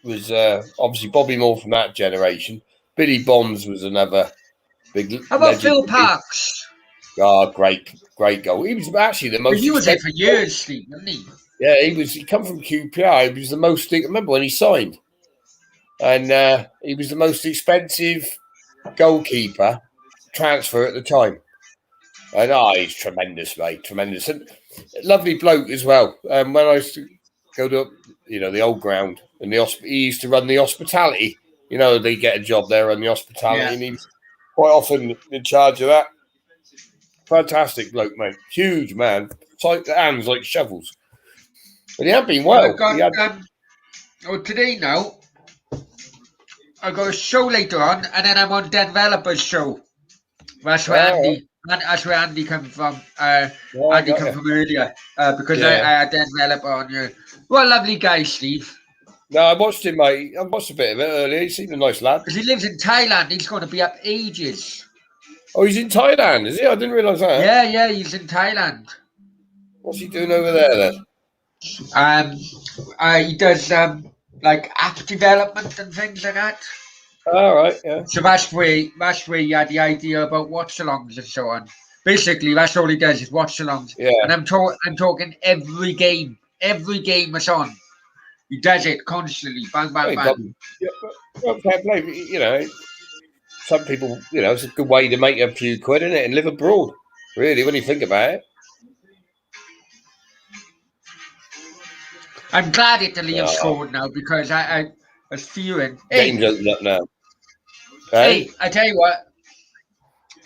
was obviously Bobby Moore from that generation. Billy Bonds was another big How about legend. Phil Parks? Oh, great goal. He was actually the most He was here expensive. for years, Steve, wasn't he? Yeah, he come from QPR. He was the most. I remember when he signed, and he was the most expensive goalkeeper transfer at the time. And he's tremendous, mate, tremendous, and lovely bloke as well. When I used to go to the old ground and he used to run the hospitality. They get a job there on the hospitality, and he was quite often in charge of that. Fantastic bloke, mate. Huge man, hands like shovels. But he had been well. Today now, I got a show later on, and then I'm on Developer's show. That's where Andy come from. Andy come from earlier because I had Developer on you. What a lovely guy, Steve. No, I watched him, mate. I watched a bit of it earlier. He seemed a nice lad. Because he lives in Thailand. He's going to be up ages. Oh, he's in Thailand, is he? I didn't realise that. Yeah, he's in Thailand. What's he doing over there then? He does like app development and things like that. All right, yeah. So that's where he had the idea about watchalongs and so on. Basically, that's all he does is watchalongs. Yeah. And I'm talking every game that's on. He does it constantly. Bang, bang, bang. Fair play. Some people, it's a good way to make a few quid, isn't it? And live abroad, really, when you think about it. I'm glad Italy have scored now because I was fearing. Game's opened up now. Hey, I tell you what.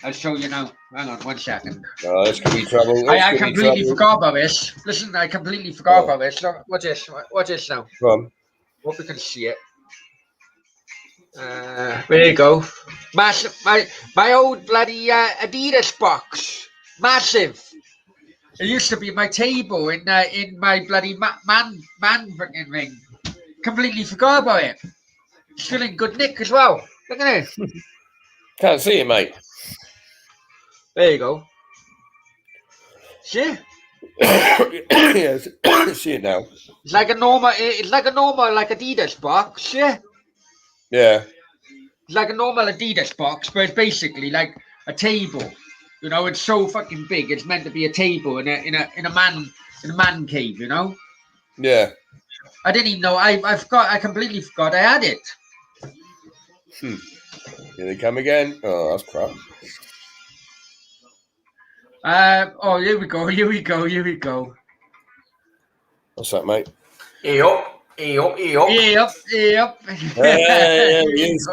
I'll show you now. Hang on 1 second. Oh, this could be trouble. I completely forgot about this. Listen, I completely forgot about this. Look, watch this. Watch this now. Go on. Hope you can see it. There you go. Massive. My old bloody Adidas box. Massive. It used to be my table in my bloody man freaking ring. Completely forgot about it. Still in good nick as well. Look at it. Can't see it, mate. There you go. See? Yes, see it now. It's like a normal like Adidas box, yeah? Yeah. It's like a normal Adidas box, but it's basically like a table. It's so fucking big. It's meant to be a table in a man cave. Yeah. I didn't even know. I completely forgot I had it. Here they come again. Oh, that's crap. Here we go. What's that, mate? Yep. Yeah, he is.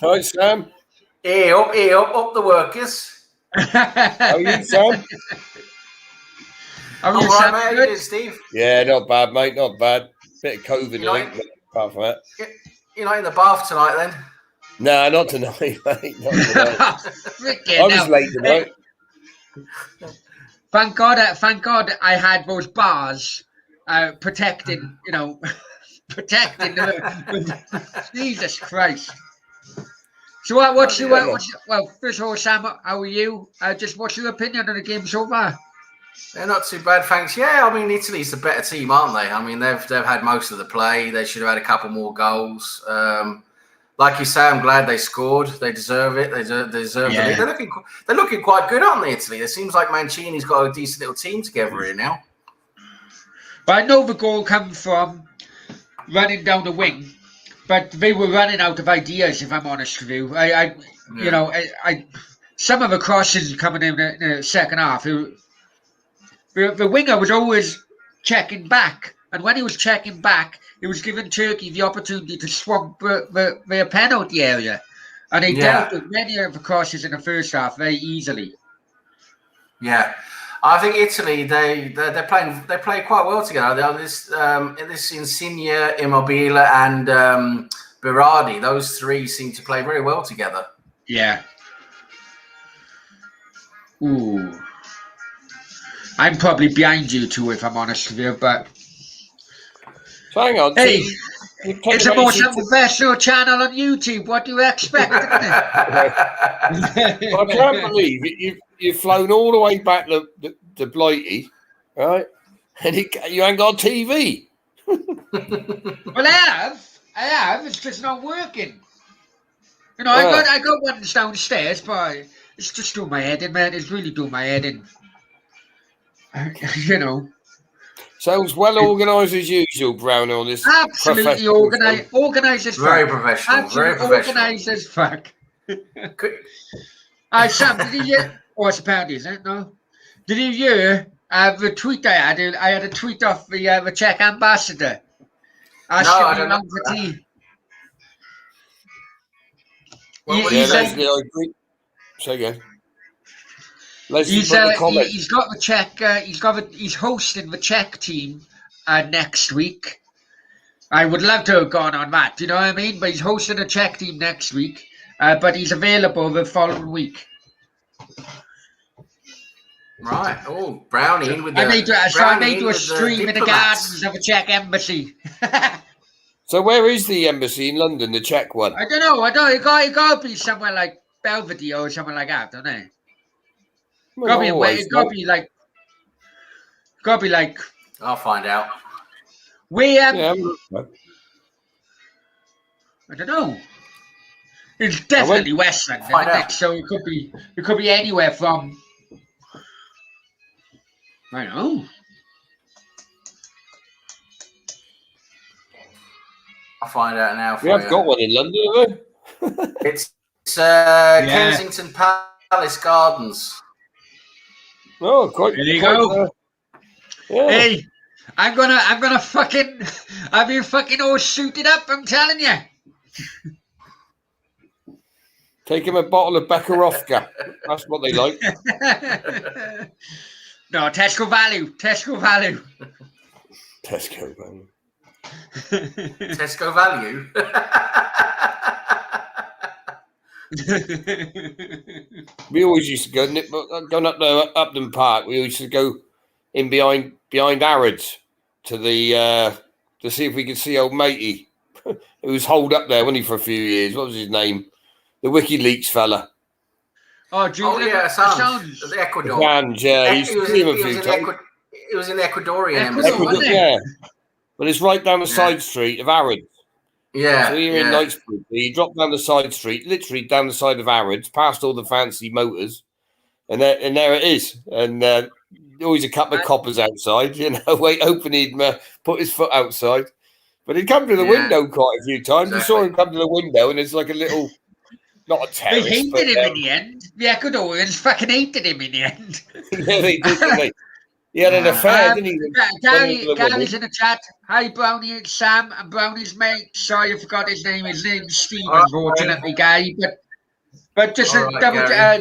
Right, Sam. Up the workers. How are you, Sam? How are you, Sam? How you doing, Steve? Yeah, not bad, mate. Not bad. Bit of COVID, I think, apart from that. You're not in the bath tonight, then? No, not tonight, mate. Not tonight. I was late tonight. Thank God I had those bars protecting, protecting Jesus Christ. So what's your first of all, Sam, how are you? Just what's your opinion on the game so far? They're not too bad, thanks. Yeah, I mean, Italy's the better team, aren't they? I mean, they've had most of the play. They should have had a couple more goals. Like you say, I'm glad they scored. They deserve it. They deserve the lead. They're looking quite good, aren't they, Italy? It seems like Mancini's got a decent little team together here now. But I know the goal comes from running down the wing, but they were running out of ideas, if I'm honest with you. Some of the crosses coming in the second half, the winger was always checking back. And when he was checking back, he was giving Turkey the opportunity to swamp their penalty area. And they dealt with many of the crosses in the first half very easily. Yeah. I think Italy, they're playing quite well together. This Insigne, Immobile and Berardi, those three seem to play very well together. Yeah. Ooh. I'm probably behind you two, if I'm honest with you, but So hang on. hey, So it's the most unprofessional channel on YouTube. What do you expect, isn't I can't believe it. You've flown all the way back to Blighty, right? And you ain't got a TV. Well, I have. It's just not working. You know, I got one downstairs, but it's just doing my head in, man. It's really doing my head in. You know. Sounds well organised as usual, Brown, on this. Absolutely organised as fuck. Very professional. Absolutely very professional. Organised as fuck. Sam, did you hear? Oh, it's apparently, isn't it? No. Did you hear the tweet I had? I had a tweet off the Czech ambassador. I don't know. For tea. Leslie, I agree. Say again. He's got the Czech. He's hosting the Czech team next week. I would love to have gone on that. You know what I mean? But he's hosting a Czech team next week. But he's available the following week. Right. Oh, Brownie with the. I may do a stream in the gardens of a Czech embassy. So where is the embassy in London? The Czech one? I don't know. It got to be somewhere like Belvedere or something like that, don't it? Got to be like. I'll find out. I don't know. It's definitely Westland, so it could be anywhere from. I don't know. I'll find out now. We have got one in London, haven't we? It's Kensington Palace Gardens. Oh, quite. There you go. Yeah. Hey, I've been fucking all suited up. I'm telling you. Take him a bottle of Bekarovka. That's what they like. No, Tesco value. Tesco value. Tesco value. We always used to go going up to Upton Park. We used to go in behind Arrods to see if we could see old matey, who was holed up there, wasn't he, for a few years? What was his name? The WikiLeaks fella. Assange. The Ecuador. Assange, yeah. He was in the Ecuadorian embassy. Yeah. But it's right down the side street of Arrods. Yeah. So you're in Knightsbridge. You drop down the side street, literally down the side of Arrods, past all the fancy motors, and there it is. And always a couple of coppers outside, hoping he'd put his foot outside. But he'd come to the window quite a few times. Exactly. You saw him come to the window, and it's like a little, not a terrace. They hated him in the end. The Ecuadorians fucking hated him in the end. Yeah, they did, didn't they? He had an affair, didn't he? Gary's in the chat. Hi, Brownie, it's Sam and Brownie's mate. Sorry, I forgot his name. His name's Steve, unfortunately, Gary. But just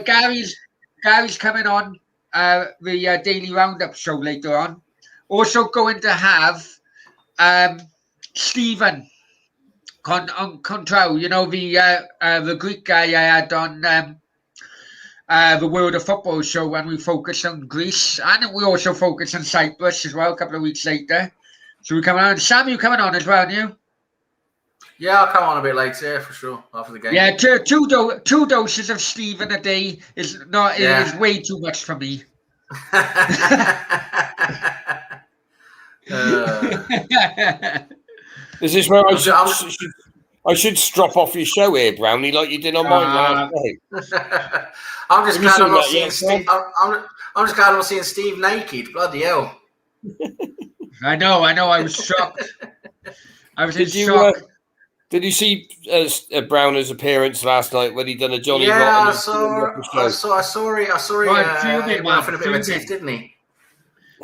Gary's coming on the Daily Roundup show later on. Also going to have Stephen Contrao, the Greek guy I had on the World of Football show when we focused on Greece, and we also focused on Cyprus as well a couple of weeks later. So we're coming on. Sam, you coming on as well, aren't you? Yeah, I'll come on a bit later for sure after the game. Yeah, two doses of Stephen a day is way too much for me. Is this where I should strop off your show here, Brownie, like you did on mine last night? I'm just glad I'm not seeing Steve. I'm just glad I'm not seeing Steve naked. Bloody hell! I know. I was shocked. I was in shock. Did you see Browner's appearance last night when he done a Johnny Rotten? Yeah, I saw it. I saw it. He went for a bit of a tiff, didn't he?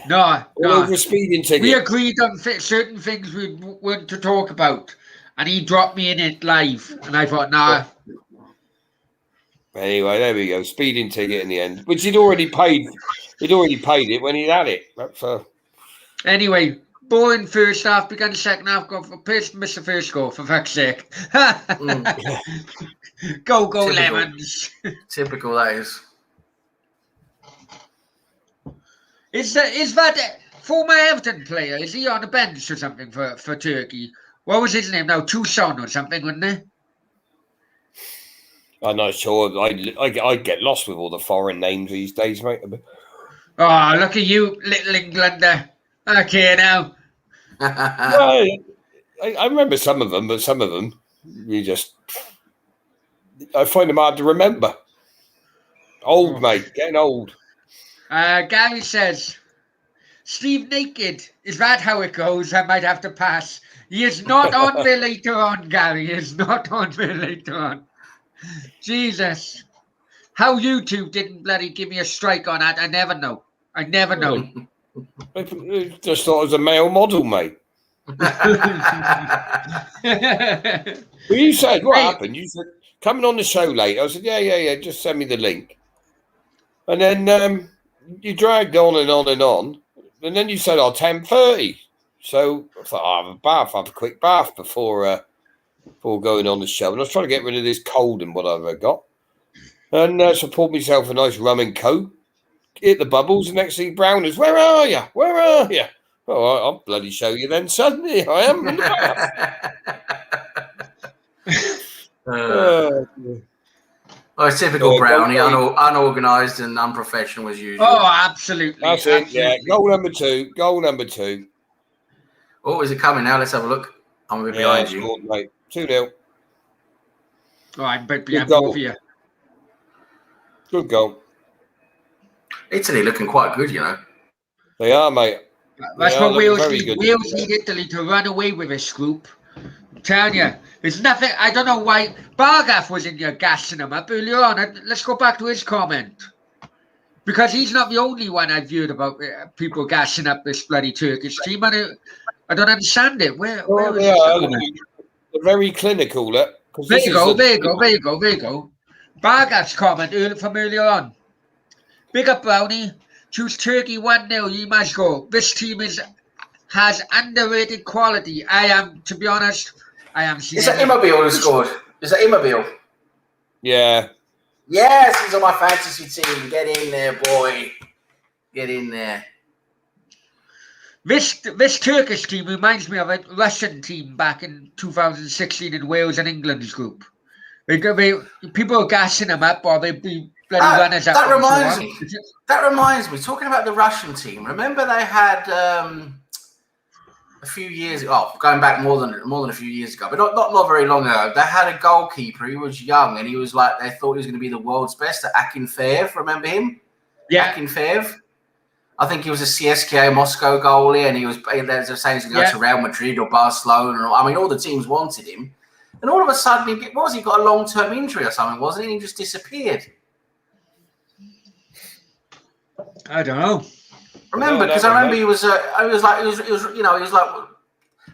No. Over a speeding ticket. We agreed on certain things we weren't to talk about, and he dropped me in it live, and I thought, nah. Anyway, there we go. Speeding ticket in the end, which he'd already paid. He'd already paid it when he had it. Anyway, boring first half, began the second half. Missed the first goal, for fuck's sake. Go, Typical. Lemons. Typical, that is. Is that former Everton player? Is he on the bench or something for Turkey? What was his name now? Tucson or something, wasn't it? I'm not sure. I get lost with all the foreign names these days, mate. Oh, look at you, little Englander. Okay, now. Well, I remember some of them, but some of them, I find them hard to remember. Old, mate, getting old. Gary says, Steve Naked. Is that how it goes? I might have to pass. He is not on there later on, Gary. He is not on there later on. Jesus. How YouTube didn't bloody give me a strike on that, I never know. I never know. I just thought it was a male model, mate. Well, you said, what happened? You said, coming on the show late. I said, yeah, just send me the link. And then you dragged on and on and on. And then you said, 10:30. So I thought, I'll have a quick bath before going on the show. And I was trying to get rid of this cold and whatever I got. And so I poured myself a nice rum and coke, hit the bubbles, and next thing Brown is, where are you? Where are you? Oh, I'll bloody show you then, son. Here I am. It's typical Brownie, unorganised and unprofessional as usual. Oh, absolutely. That's it, yeah. Goal number two. Oh, is it coming now? Let's have a look. I'm a bit behind you. Scored, mate. 2-0. Oh, I'm a bit behind both of you. Good goal. Italy looking quite good, you know. They are, mate. That's what Wales need. Wales need Italy to run away with this group. I'm telling you, there's nothing. I don't know why Bargaff was in here gassing them up earlier on. Let's go back to his comment. Because he's not the only one I've heard about people gassing up this bloody Turkish team. And I don't understand it. Where is it? They're very clinical, look. There you go. Bargaff's comment from earlier on. Big up, Brownie. Choose Turkey 1-0. You must go. This team has underrated quality. To be honest, Is that Immobile who scored? Is that Immobile? Yeah. Yes, he's on my fantasy team. Get in there, boy. Get in there. This Turkish team reminds me of a Russian team back in 2016 in Wales and England's group. People are gassing them up, or they'd be bloody runners up. That reminds me. Talking about the Russian team, remember they had a few years ago, going back more than a few years ago, but not very long ago. They had a goalkeeper. He was young, and he was like they thought he was going to be the world's best. Akinfeev, remember him? Yeah, Akinfeev. I think he was a CSKA Moscow goalie, and he was saying he was going to go to Real Madrid or Barcelona. I mean, all the teams wanted him. And all of a sudden, he got a long-term injury or something, wasn't he? He just disappeared. I don't know. Remember, because I remember he was like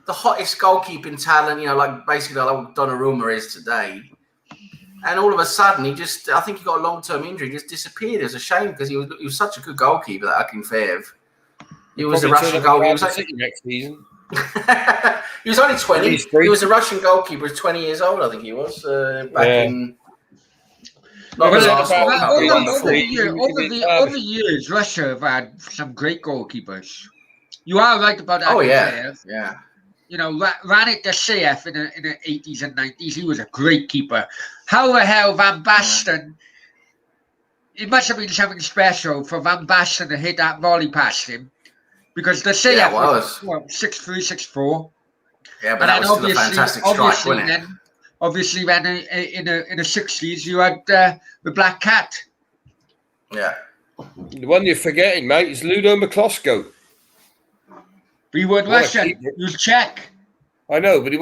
the hottest goalkeeping talent, like basically like Donnarumma is today. And all of a sudden, I think he got a long-term injury, just disappeared. It was a shame because he was such a good goalkeeper, that Akinfeev. He was the Russian goalkeeper. Next season. He was only 20. He was a Russian goalkeeper. He was 20 years old, I think he was, back in... Over the years, Russia have had some great goalkeepers. You are right about that. Oh, yeah. Ranit Daseyev in the 80s and 90s, he was a great keeper. How the hell Van Basten... It must have been something special for Van Basten to hit that volley past him. Because Daseyev was 6'3", 6'4". Yeah, but that was still a fantastic strike, wasn't it? Obviously, then in the 60s, you had the Black Cat. Yeah. The one you're forgetting, mate, is Ludo Miklosko. He was Russian. He was Czech. I know, but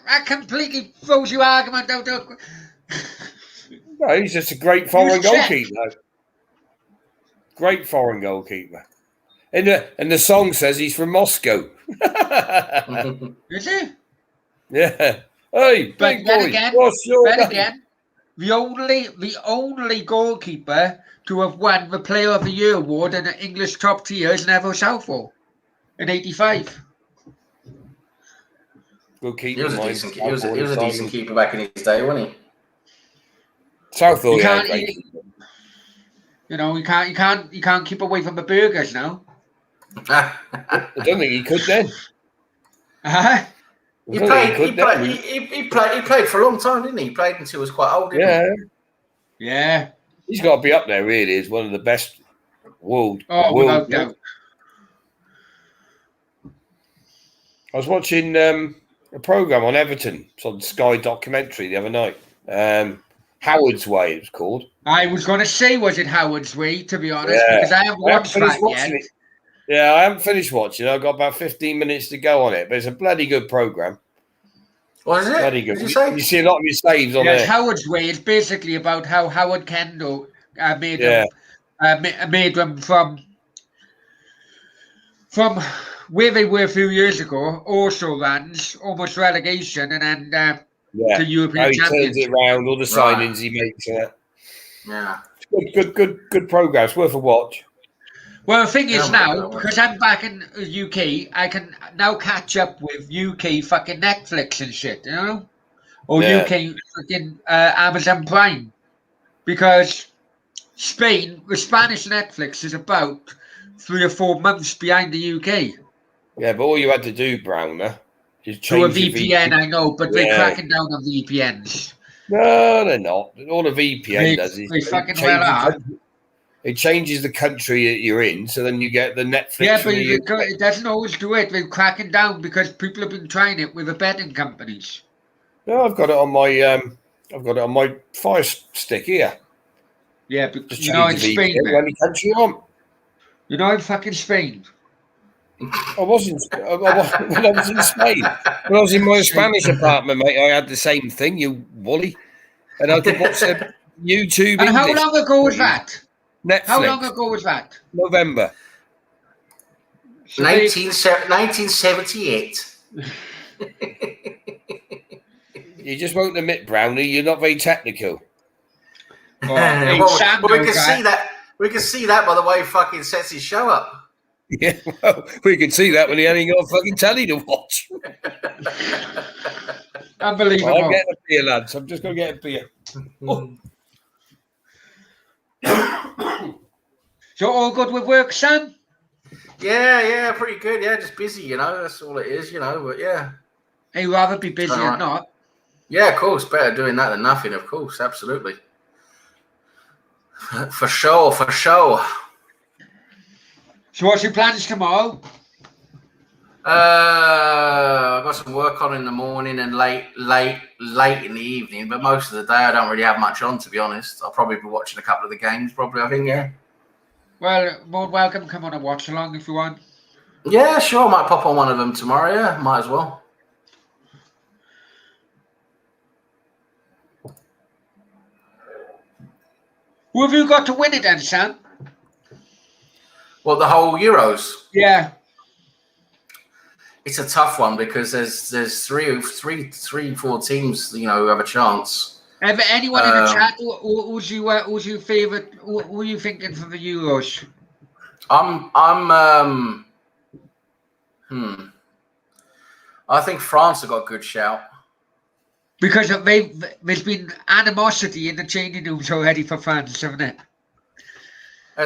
that completely throws your argument out. No, he's just a great foreign goalkeeper. Great foreign goalkeeper. And the song says he's from Moscow. Is he? Yeah. Hey, big boy. Again, the only goalkeeper to have won the Player of the Year award in the English top tier is Neville Southall in '85. Good keeper. He was a decent keeper back in his day, wasn't he? Southall, You know, you can't keep away from the burgers now. I don't think he could then. Uh-huh. He played for a long time, didn't he? He played until he was quite old, didn't he? Yeah. He's got to be up there, really. He's one of the best world. Without doubt. I was watching a programme on Everton. It's on Sky documentary the other night. Howard's Way, it was called. I was going to say, was it Howard's Way, to be honest, because I haven't watched that yet. It. Yeah, I haven't finished watching it. I've got about 15 minutes to go on it, but it's a bloody good programme. What is it? Bloody good. You see a lot of his saves on there. Howard's Way is basically about how Howard Kendall made them from where they were a few years ago, also runs almost relegation, and then to European champions. He turns it around, all the signings he makes. Yeah, good programme. It's worth a watch. Well, the thing is now, because I'm back in the UK, I can now catch up with UK fucking Netflix and shit, you know, or UK fucking Amazon Prime, because the Spanish Netflix is about 3 or 4 months behind the UK. Yeah, but all you had to do, Browner, is change to a VPN. I know, but they're cracking down on VPNs. No, they're not. All a VPN does is they fucking well are. It changes the country that you're in, so then you get the Netflix. Yeah, but it doesn't always do it. They're cracking down because people have been trying it with the betting companies. No, I've got it on my Fire Stick here. Yeah, but you know in Spain, any country you want. You know in fucking Spain. I wasn't when I was in Spain. When I was in my Spanish apartment, mate, I had the same thing. You woolly, and I could watch YouTube. And how long ago was that? Netflix. How long ago was that? November. 1978. You just won't admit, Brownie, you're not very technical. We can see that. We can see that by the way he fucking sets his show up. Yeah, well, we can see that when he ain't got a fucking telly to watch. Unbelievable. Well, I'm getting a beer, lads. I'm just going to get a beer. Oh. So all good with work, Sam? Yeah, pretty good. Yeah, just busy, you know. That's all it is, you know. But yeah, I'd rather be busy than not. Yeah, of course. Better doing that than nothing, of course. Absolutely. For sure. So what's your plans tomorrow? I've got some work on in the morning and late in the evening, but most of the day I don't really have much on, to be honest. I'll probably be watching a couple of the games, I think, yeah. Well, more welcome. Come on and watch along if you want. Yeah, sure. I might pop on one of them tomorrow, yeah. Might as well. Who have you got to win it then, Sam? Well, the whole Euros? Yeah. It's a tough one because there's three, 4 teams, you know, who have a chance. Anyone in the chat? Who's your favourite? Who are you thinking for the Euros? I think France have got a good shout. Because there's been animosity in the changing rooms already for France, haven't it? I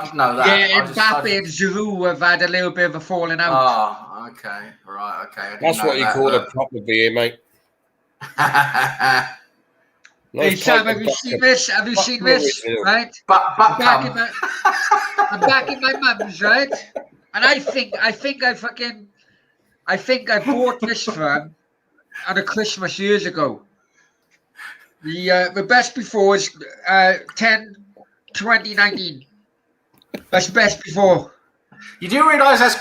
didn't know that. Yeah, Mbappe and Giroud have had a little bit of a falling out. Oh, okay. Right, okay. That's what you call a proper beer, mate. Hey, Sam, have you seen this? Have you seen this? Right? I'm back in my mum's, right? And I think I bought this from on a Christmas years ago. The best before is 2019. That's best before. You do realise there's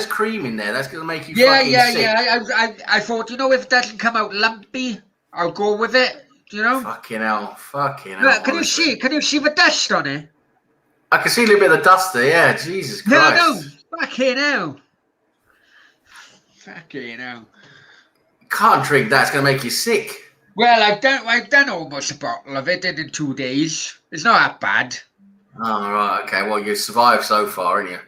cream in there. That's going to make you fucking sick. Yeah. I thought, you know, if it doesn't come out lumpy, I'll go with it. Do you know? Fucking hell. Look, can you see the dust on it? I can see a little bit of the dust there. Yeah, Jesus Christ. No. Fucking hell. Can't drink that. It's going to make you sick. Well, I've done almost a bottle of it in 2 days. It's not that bad. Oh, right. Okay. Well, you survived so far, haven't you?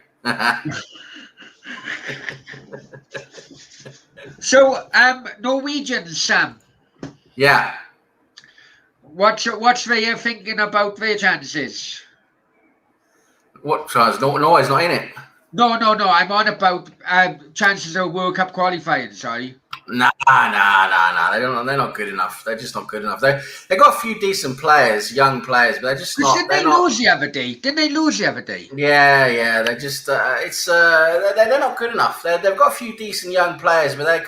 So, Norwegians, Sam. Yeah. What's they thinking about their chances? What chance? No, he's not in it. No. I'm on about chances of World Cup qualifying. Sorry. Nah. They're not good enough. They're just not good enough. They got a few decent players, young players, but they're just not. Didn't they lose the other day? Yeah. They're just. They're not good enough. They've got a few decent young players, but they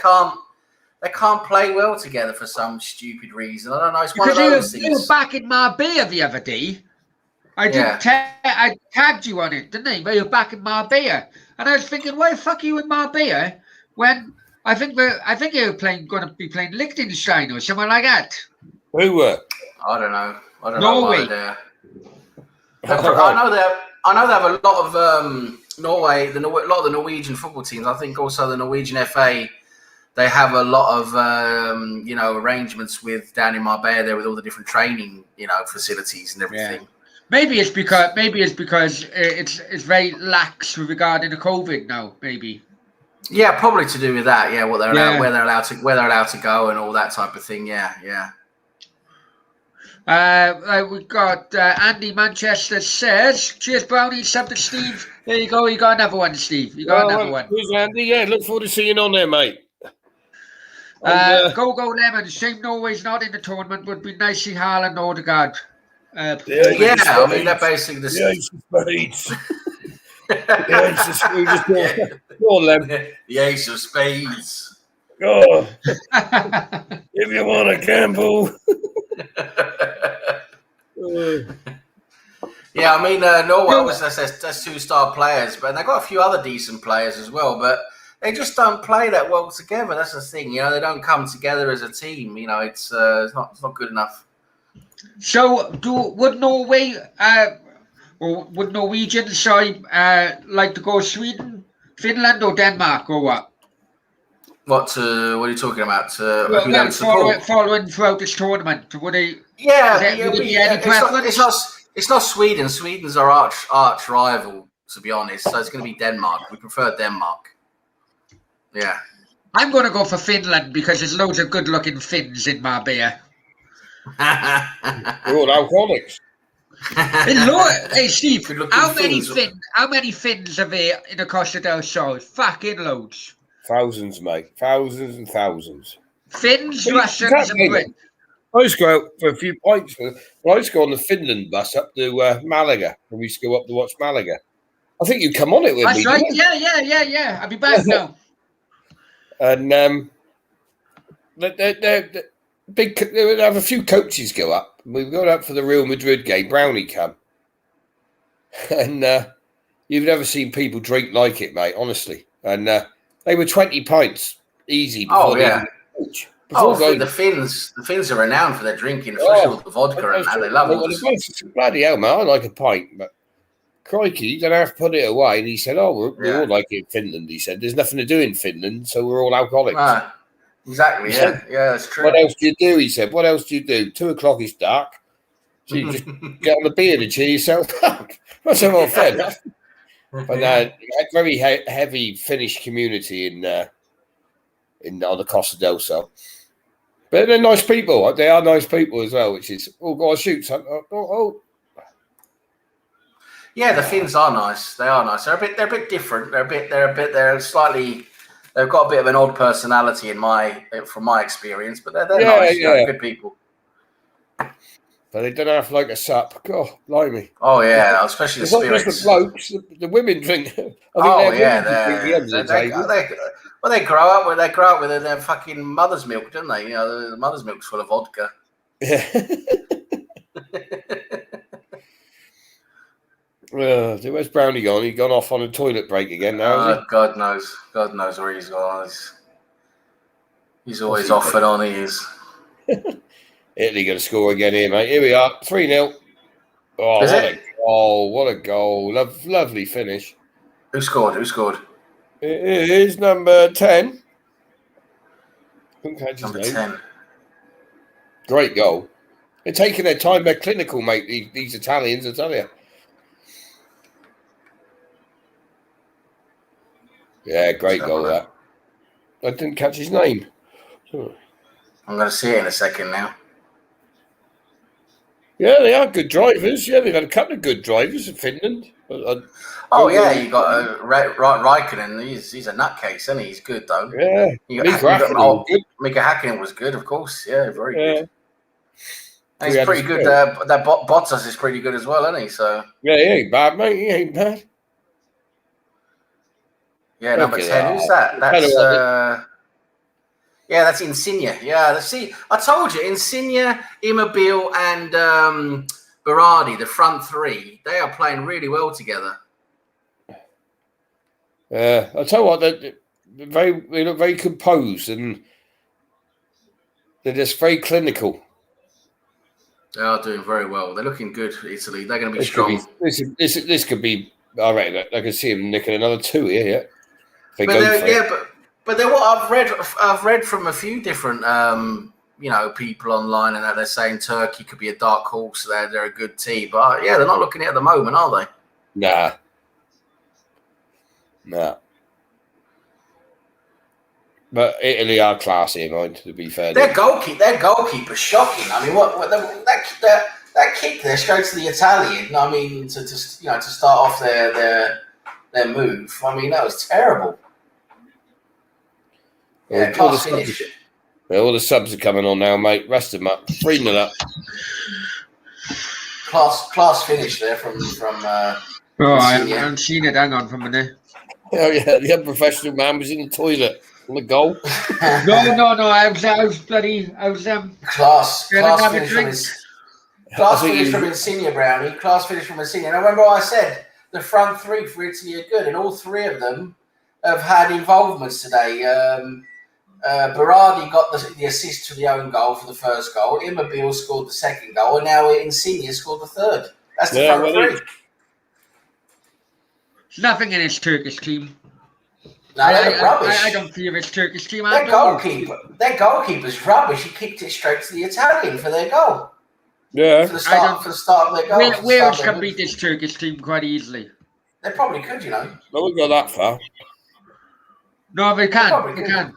can't play well together for some stupid reason. I don't know. It's because one of those they things. were back in Marbella the other day. I tagged you on it, didn't I? They were back in Marbella, and I was thinking, why the fuck are you in Marbella when I think they were going to be playing Liechtenstein or something like that. Who were? I don't know. Norway. I know they have a lot of Norway. A lot of the Norwegian football teams. I think also the Norwegian FA. They have a lot of arrangements with down in Marbella there with all the different training facilities and everything. Yeah. Maybe it's because it's very lax regarding the COVID now. Maybe. Yeah, probably to do with that. Yeah, where they're allowed to go and all that type of thing. Yeah. We've got Andy Manchester says, "Cheers, Brownie. Sub to Steve. There you go. You got another one, Steve. You got another one. Who's Andy? Yeah, look forward to seeing you on there, mate. Go Lemon. Shame Norway's not in the tournament. Would be nice to see Haaland, Odegaard. I mean they're basically the Ace of Spades. The Ace of Spades. Oh, if you want to gamble. Yeah, I mean Norway obviously that's 2-star players, but they've got a few other decent players as well, but they just don't play that well together. That's the thing, they don't come together as a team. It's not good enough. So, would Norway or would Norwegians like to go Sweden, Finland, or Denmark, or what? What are you talking about? Following throughout this tournament, would they? It's not Sweden. Sweden's our arch rival, to be honest. So it's going to be Denmark. We prefer Denmark. Yeah. I'm going to go for Finland because there's loads of good-looking Finns in Marbella. We're all alcoholics. Hey Steve, how many Finns. Finns are there in the Costa del Sol? Fucking loads. Thousands, mate. Thousands and thousands. Finns, Russians, and Brits. I used to go out for a few pints. I used to go on the Finland bus up to Malaga, and we used to go up to watch Malaga. I think you come on it with me. That's right. Yeah. I'll be back now. And they're big. They would have a few coaches go up. We got up for the Real Madrid game. Brownie come, and you've never seen people drink like it, mate. Honestly, and they were 20 pints easy. Before coach. The Finns are renowned for their drinking, especially with the vodka and that. They love it. Bloody hell, man! I like a pint, but crikey, you don't have to put it away. And he said, we all like it in Finland. He said, there's nothing to do in Finland, so we're all alcoholics. Exactly, yeah, that's true. What else do you do? He said, what else do you do? 2:00 is dark. So you just get on the beer and cheer yourself up. That's a lot fair enough. But a very heavy Finnish community on the Costa del Sol. But they're nice people. They are nice people as well, which is, God, shoot. Yeah, the Finns are nice. They are nice. They're a bit different. They've got a bit of an odd personality from my experience, but they're nice. They're good people. But they don't have like a sup. God, blimey. Oh yeah, especially the spirits. Just the blokes. The women drink. They grow up with their fucking mother's milk, don't they? The mother's milk's full of vodka. Yeah. Where's Brownie gone? He's gone off on a toilet break again now. God knows where he's gone. He's always off and on. He is. Italy going to score again here, mate. Here we are, 3-0. What a goal! Lovely finish. Who scored? It is number 10. Couldn't catch his name. 10. Great goal. They're taking their time. They're clinical, mate. These Italians, I tell you. Yeah, great goal that. I didn't catch his name. I'm going to see it in a second now. Yeah, they are good drivers. Yeah, they've got a couple of good drivers in Finland. Oh yeah, you got Raikkonen. He's a nutcase, isn't he? He's good though. Yeah, Mika Hakkinen was good, of course. Yeah, very good. And We he's had pretty his good. skill. That Bottas is pretty good as well, isn't he? So Yeah, he ain't bad, mate. He ain't bad. yeah, Look number at 10. that. Who's that? That's yeah, that's Insigne. Yeah, see, I told you, Insigne, Immobile, and Berardi, the front three, they are playing really well together. I tell you what, they look very composed and they're just very clinical. They are doing very well. They're looking good, Italy. They're going to be strong. This could be. I reckon I can see him nicking another 2 here. Yeah, but they're what I've read from a few different people online, and that they're saying Turkey could be a dark horse. They're a good team, but yeah, they're not looking at the moment, are they? Nah. But Italy are classy, mind. To be fair, their goalkeeper's shocking. I mean, that kick there straight to the Italian. I mean, to start off their move. I mean, that was terrible. Yeah, class finish. All the subs are coming on now, mate. Rest them up. 3-0 up. Class finish there from. I haven't seen it. Hang on for a minute. Oh yeah, the unprofessional man was in the toilet on the goal. No. I was class finish from Insigne, Brownie. Class finish from Insigne. And I remember I said the front three for Italy are good, and all three of them have had involvements today. Berardi got the assist to the own goal for the first goal. Immobile scored the second goal, and now Insigne scored the third. That's the front three. Nothing in his Turkish team. No, they're rubbish. I don't fear his Turkish team. Their goalkeeper's rubbish. He kicked it straight to the Italian for their goal. Yeah. For the start of their goal. Wales can beat this Turkish team quite easily. They probably could, you know. No, we go that far. No, they can. They can.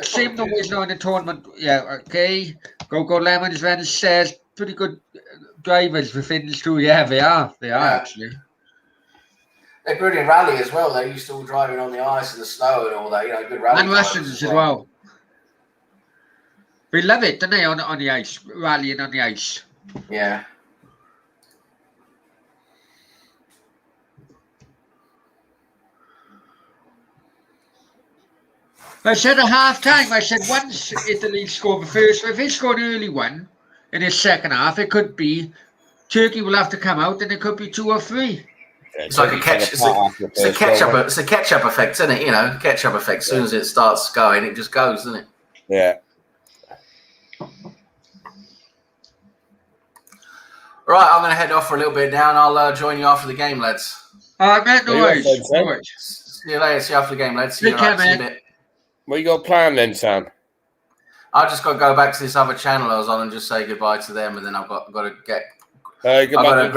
Same the ways now in the tournament. Yeah, okay. Go Lemons, Venice says pretty good drivers for Finns too. Yeah, they are. They are actually. They're good in rally as well. They're used to all driving on the ice and the snow and all that. You know, good rally. And Russians as well. They love it, don't they, on the ice, rallying on the ice. Yeah. I said at half time, once Italy score the first, if they score an early one in the second half, it could be Turkey will have to come out and it could be 2 or 3. It's like it's a catch-up effect, isn't it? You know, catch-up effect. As soon as it starts going, it just goes, doesn't it? Yeah. Right, I'm going to head off for a little bit now, and I'll join you after the game, lads. All right, mate. No worries. See you later. See you after the game, lads. See you in a bit. What you got planned then, Sam? I just got to go back to this other channel I was on and just say goodbye to them, and then I've got to get. I've got to go and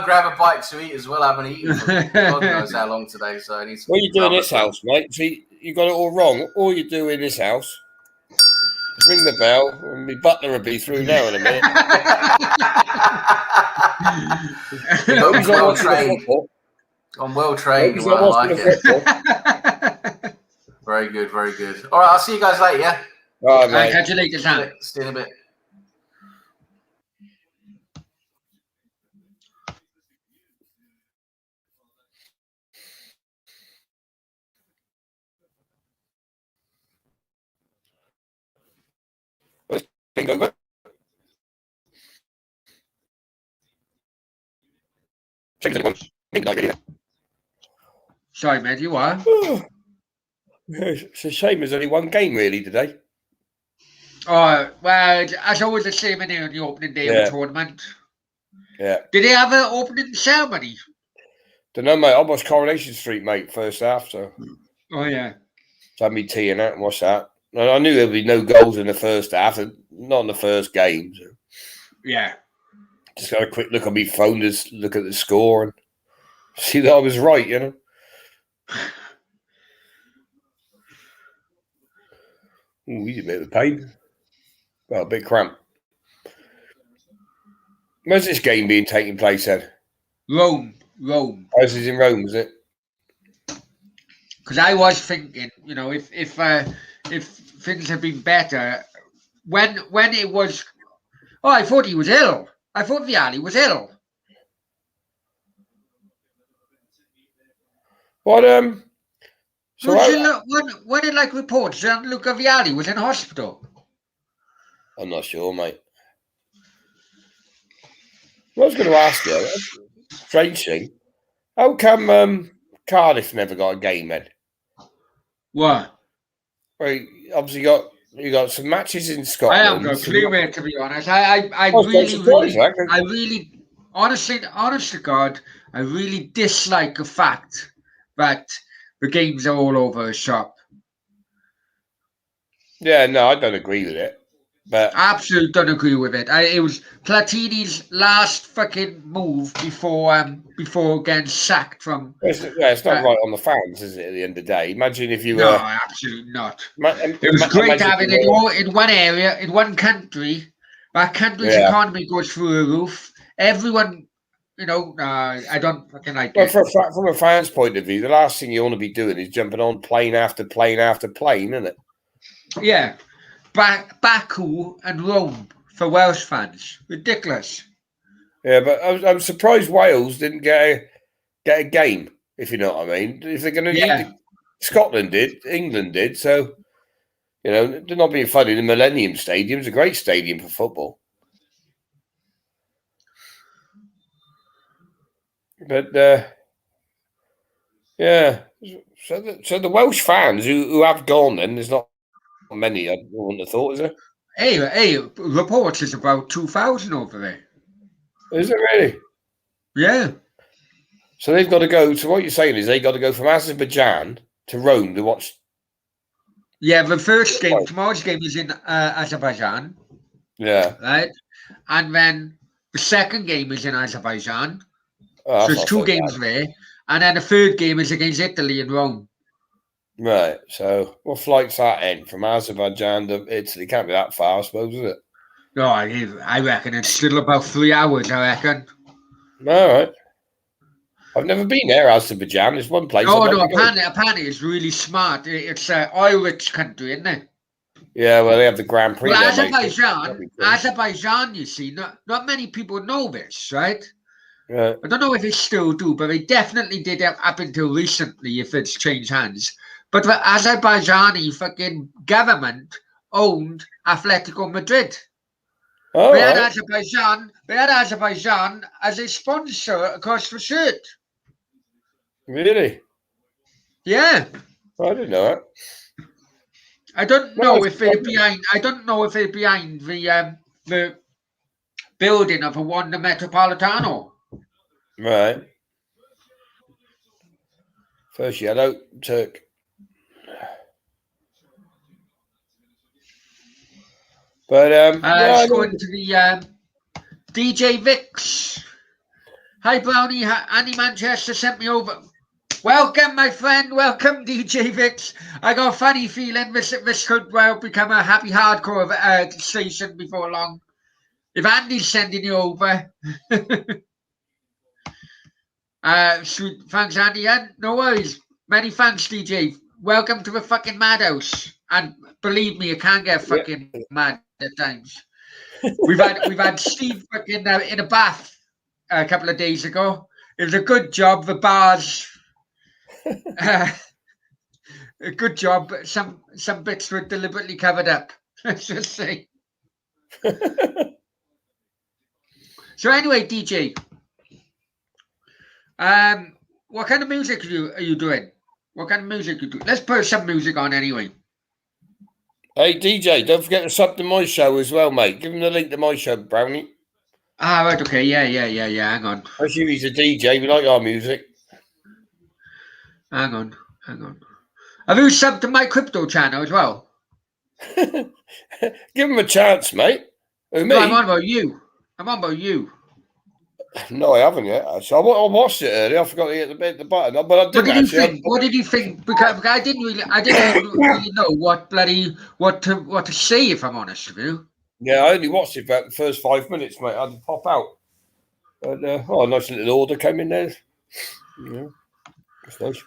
grab a bite to eat as well. I haven't eaten for God knows how long today, so I need to. What you do in this house, mate? See, you got it all wrong. All you do in this house, ring the bell, and my butler will be through now in a minute. I'm well trained. I'm well trained. I like it. Very good, very good. All right, I'll see you guys later. Yeah. All right, mate. Catch you later, Sam. See you in a bit. Sorry, mate, you are. It's a shame there's only one game really today. Oh, well, as always the same in there on the opening day of the tournament. Yeah. Did they have an opening ceremony? Don't know, mate. I watched Coronation Street, mate, first half, so. Oh, yeah. So I had me tea and that and watched that. And I knew there would be no goals in the first half, and not in the first game. So. Yeah. Just got a quick look on my phone, just look at the score and see that I was right, you know. Ooh, he's a bit of a pain. Well, a bit cramped. Where's this game being taking place then? Rome. This is in Rome, is it? Because I was thinking, if things had been better, when it was, I thought he was ill. I thought Vialli was ill. What? So when did reports that Luca Vialli was in hospital? I'm not sure, mate. I was going to ask you, strange thing, how come Cardiff never got a game then? What? Well, obviously you got some matches in Scotland. I haven't got a clue, mate, to be honest. I really, honest to God, I really dislike the fact that the games are all over a shop. Yeah, no, I don't agree with it. But absolutely don't agree with it. It was Platini's last fucking move before getting sacked from. It's not right on the fans, is it? At the end of the day, imagine if you were. No, absolutely not. It was great having it all in one area, in one country. That country's economy goes through the roof. Everyone, I don't fucking like it. From a fan's point of view, the last thing you want to be doing is jumping on plane after plane after plane, isn't it? Yeah. Baku and Rome for Welsh fans. Ridiculous. Yeah, but I'm surprised Wales didn't get a game, if you know what I mean. If they're going to need Scotland did, England did, so they're not being funny. The Millennium Stadium is a great stadium for football. But so the Welsh fans who have gone, then there's not many. I wouldn't have thought, is there? Hey, reports is about 2,000 over there. Is it really? Yeah. So they've got to go. So what you're saying is they got to go from Azerbaijan to Rome to watch. Yeah, the first game, tomorrow's game is in Azerbaijan. Yeah. Right? And then the second game is in Azerbaijan. Oh, so it's two games there. And then the third game is against Italy in Rome. Right. So what flight's that in? From Azerbaijan to Italy? Can't be that far, I suppose, is it? No, I reckon it's still about 3 hours, I reckon. All right. I've never been there, Azerbaijan. There's one place. No, apparently it's really smart. It's an oil-rich country, isn't it? Yeah, well, they have the Grand Prix. Well, Azerbaijan, you see, not many people know this, right? Yeah. I don't know if they still do, but they definitely did up until recently, if it's changed hands. But the Azerbaijani fucking government owned Atletico Madrid. Oh, they had Azerbaijan as a sponsor across the shirt. Really? Yeah. I didn't know that. I don't know if they're behind. I don't know if they're behind the building of a Wanda Metropolitano. Right. First yellow, Turk. But let's go into the DJ Vix. Hi Brownie, Andy Manchester sent me over. Welcome, my friend. Welcome, DJ Vix. I got a funny feeling this could well become a happy hardcore station before long. If Andy's sending you over. Sweet. Thanks, Andy. No worries. Many thanks, DJ. Welcome to the fucking madhouse. And believe me, you can't get fucking mad at times. We've had Steve fucking in a bath a couple of days ago. It was a good job. The bars. A good job. Some bits were deliberately covered up. Let's just say. So anyway, DJ. What kind of music are you doing? What kind of music you do? Let's put some music on anyway. Hey DJ, don't forget to sub to my show as well, mate. Give him the link to my show, Brownie. Ah, right, okay, yeah. Hang on. As you, he's a DJ. We like our music. Hang on. Have you subbed to my crypto channel as well? Give him a chance, mate. Who, me? No, I'm on about you. No, I haven't yet. Actually, I watched it earlier. I forgot to hit the button, but I did. What did you think? What did you think? Because I didn't really know what to say, if I'm honest with you. Yeah, I only watched it about the first 5 minutes, mate. I had to pop out. But, a nice little order came in there. Yeah, that's nice.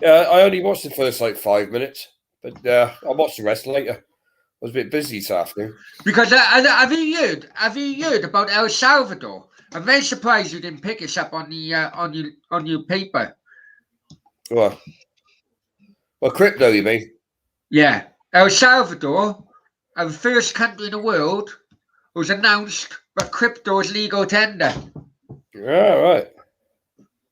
Yeah, I only watched the first 5 minutes, but I watched the rest later. I was a bit busy this afternoon. Because have you heard about El Salvador? I'm very surprised you didn't pick us up on the on your paper. Well, crypto, you mean? Yeah, El Salvador, the first country in the world, was announced that crypto is legal tender. Yeah, right.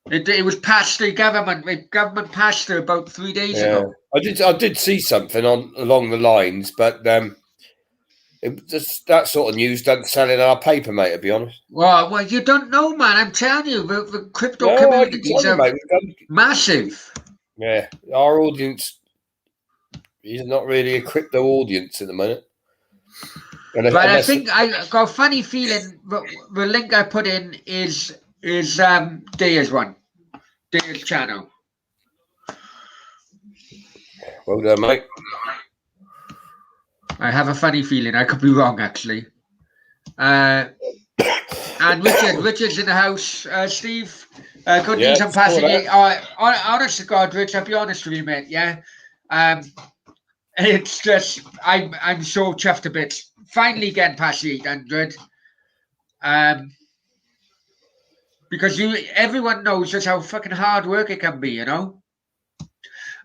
It was passed through government. The government passed through about 3 days ago. I did see something along the lines, but that sort of news doesn't sell in our paper, mate. To be honest. Well, you don't know, man. I'm telling you, the crypto communities are massive. Yeah, our audience is not really a crypto audience at the minute. But I think I got a funny feeling that the link I put in is Daya's one. Daya's channel. Well done, mate. I have a funny feeling. I could be wrong, actually. And Richard's in the house. Steve, good news. I'm passing it. Honest to God, Rich, I'll be honest with you, mate. Yeah. It's just I'm so chuffed a bit. Finally getting past the 800. Because everyone knows just how fucking hard work it can be, you know.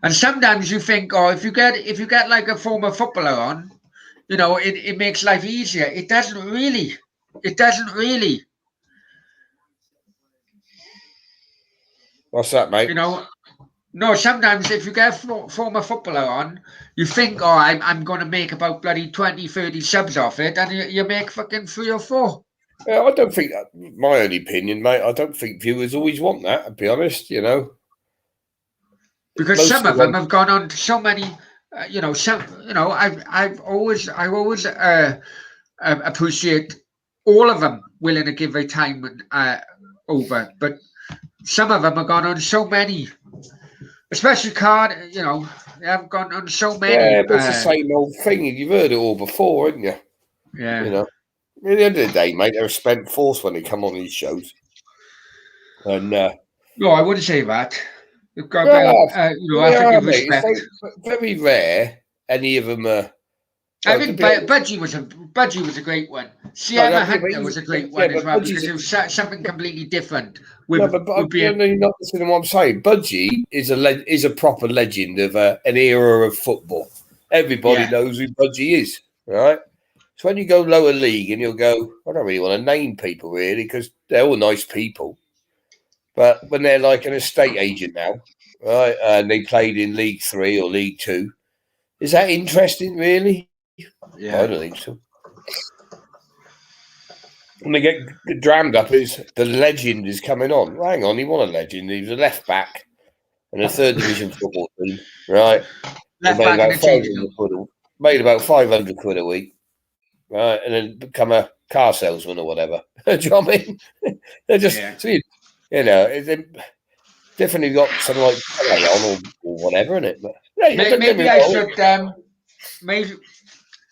And sometimes you think, oh, if you get like a former footballer on, you know, it makes life easier. It doesn't really. It doesn't really. What's that, mate? You know, no. Sometimes if you get a former footballer on, you think, oh, I'm going to make about bloody 20, 30 subs off it, and you make fucking 3 or 4. Yeah, I don't think that. My own opinion, mate. I don't think viewers always want that. To be honest, you know. Because most some of them have gone on to so many, you know. I've always appreciate all of them willing to give their time over, but some of them have gone on so many, especially Card. You know, they have gone on so many. Yeah, but it's the same old thing. You've heard it all before, haven't you? Yeah. You know, at the end of the day, mate, they're a spent force when they come on these shows. And no, I wouldn't say that. You've got I have to give respect. It's very rare any of them are. I think Budgie was a great one. Sienna Hunter was a great one as well, because it was something completely different. You're not listening to what I'm saying. Budgie is a proper legend of an era of football. Everybody knows who Budgie is, right? So when you go lower league and you'll go, I don't really want to name people really because they're all nice people. But when they're like an estate agent now, right, and they played in League 3 or League 2, is that interesting, really? Yeah. I don't think so. When they get drammed up, is the legend is coming on. Well, hang on, he wasn't a legend. He was a left back in a third division football team, right? Left back made about 500 quid a week, right? And then become a car salesman or whatever. Do you know what I mean? They're just, you know, they've definitely got something like play on or whatever, isn't it? But maybe I should,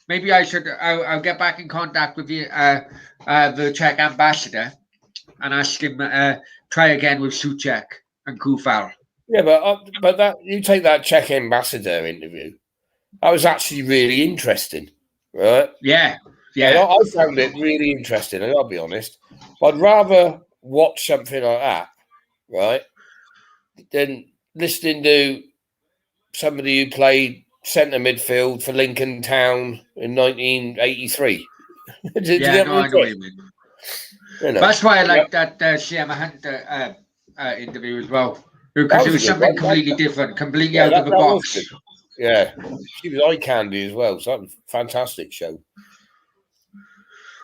maybe I should. I'll get back in contact with you, the Czech ambassador, and ask him try again with Souček and Kufal. Yeah, but that you take that Czech ambassador interview, that was actually really interesting, right? Yeah. I found it really interesting, and I'll be honest. I'd rather watch something like that, right, than listening to somebody who played centre midfield for Lincoln Town in 1983. I know what you mean. You know, that's why I like that Sienna Hunter interview as well, because it was something completely different, completely out of the box. Yeah, she was eye candy as well. So that was a fantastic show.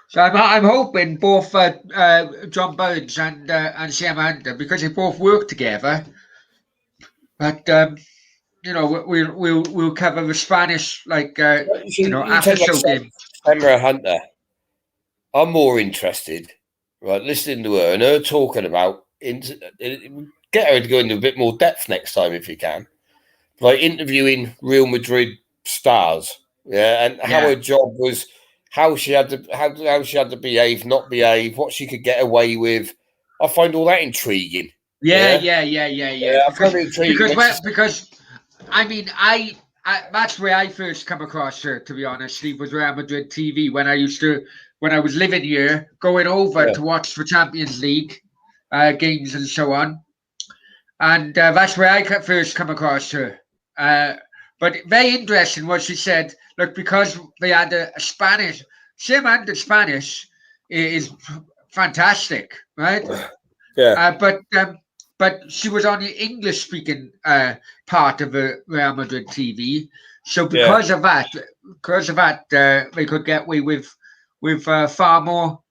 So I'm hoping both John Burns and Sienna Hunter, because they both work together, but you know, we'll cover the Spanish after show game. Sienna Hunter, I'm more interested, right, listening to her and her talking about get her to go into a bit more depth next time if you can, like interviewing Real Madrid stars, and how her job was, how she had to behave, not behave, what she could get away with. I find all that intriguing. Yeah. I find it intriguing Because I mean, that's where I first come across her. To be honest, Steve, was Real Madrid TV when I was living here, going over to watch the Champions League games and so on, and that's where I first come across her. But very interesting what she said. Look, because they had a Spanish, same and the Spanish is fantastic, right? Yeah. But she was on the English speaking part of the Real Madrid TV. So because of that, they could get away with far more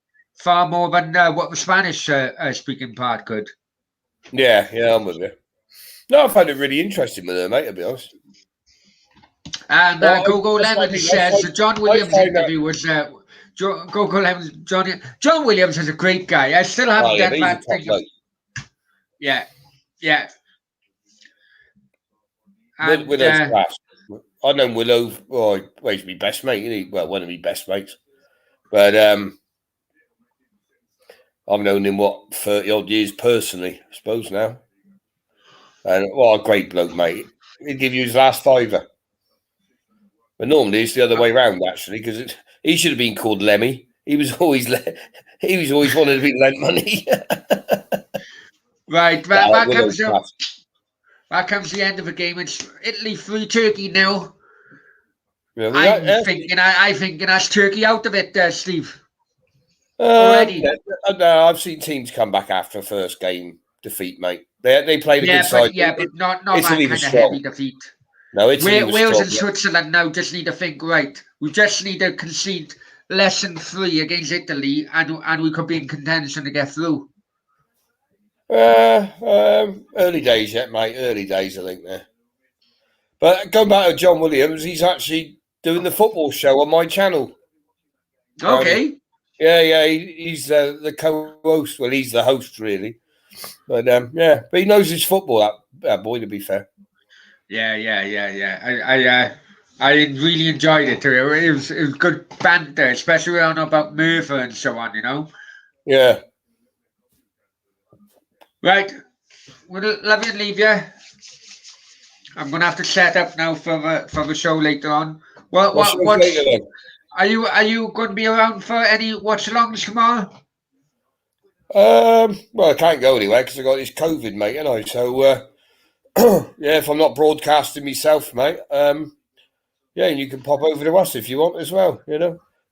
than what the Spanish speaking part could. Yeah, I'm with you. No, I found it really interesting with her, mate, to be honest. And Gogo Lemon says the John Williams interview was Gogo Lemon. John Williams is a great guy. I still haven't done that thing. Yeah. And, Willow's class. I know Willow. Well, he's my best mate, isn't he? Well, one of my best mates. But I've known him 30 odd years personally, I suppose now. And what a great bloke, mate. He'd give you his last fiver. But normally it's the other way around, actually, because he should have been called Lemmy. He was always wanted to be lent money. Right, that comes the end of the game. It's Italy 3, Turkey 0. Yeah, I think that's Turkey out of it, Steve. Already. No, I've seen teams come back after first game defeat, mate. They played a good side. But not that kind of heavy defeat. No, Wales and Switzerland now just need to think, right, we just need to concede less than 3 against Italy, and we could be in contention to get through. Early days yet, mate. Early days, I think there. But going back to John Williams, he's actually doing the football show on my channel. Okay. He's the co-host. Well, he's the host, really. But but he knows his football. That boy, to be fair. Yeah. I really enjoyed it too. It was good banter, especially on about Murphy and so on. Yeah. Right. We'll love you and leave you. I'm gonna have to set up now for the show later on. What's later then? Are you going to be around for any watch-alongs tomorrow? Well, I can't go anywhere because I got this COVID, mate, and I. So, if I'm not broadcasting myself, mate, and you can pop over to us if you want as well.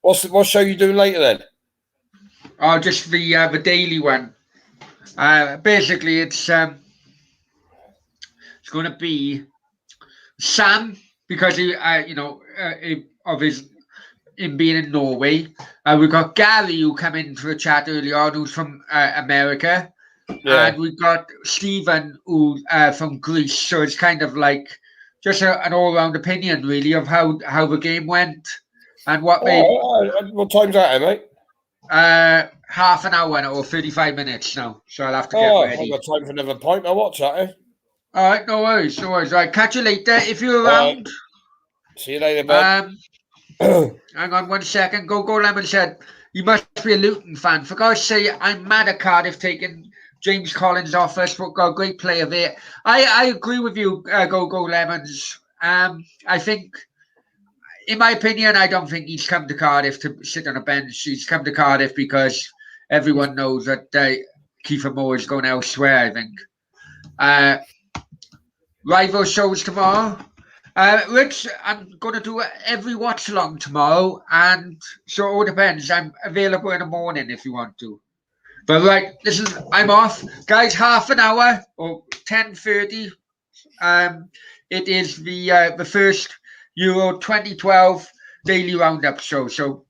What show you doing later then? Oh, just the daily one. Basically, it's going to be Sam because of his. In being in Norway, we got Gary who came in for a chat earlier on, who's from America, and we got Stephen who from Greece. So it's kind of like just an all-round opinion, really, of how the game went and what what time's that, mate? Half an hour or 35 minutes now. So I'll have to get ready. I've got time for another pint. I'll watch that. All right, no worries. Right, catch you later if you're around. See you later, bud. Hang on 1 second. Go Lemon said, you must be a Luton fan. For God's sake, I'm mad at Cardiff taking James Collins off us, but got a great player there. I agree with you, Go Lemons. I think, in my opinion, I don't think he's come to Cardiff to sit on a bench. He's come to Cardiff because everyone knows that Kiefer Moore is going elsewhere, I think. Rival shows tomorrow. Rich, I'm going to do every watch along tomorrow, and so it all depends. I'm available in the morning if you want to. But right, listen, I'm off. Guys, half an hour or 10:30. It is the first Euro 2012 daily roundup show. So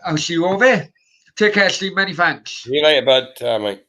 I'll see you over there. Take care, Steve. Many thanks. See you later, bud. Mate.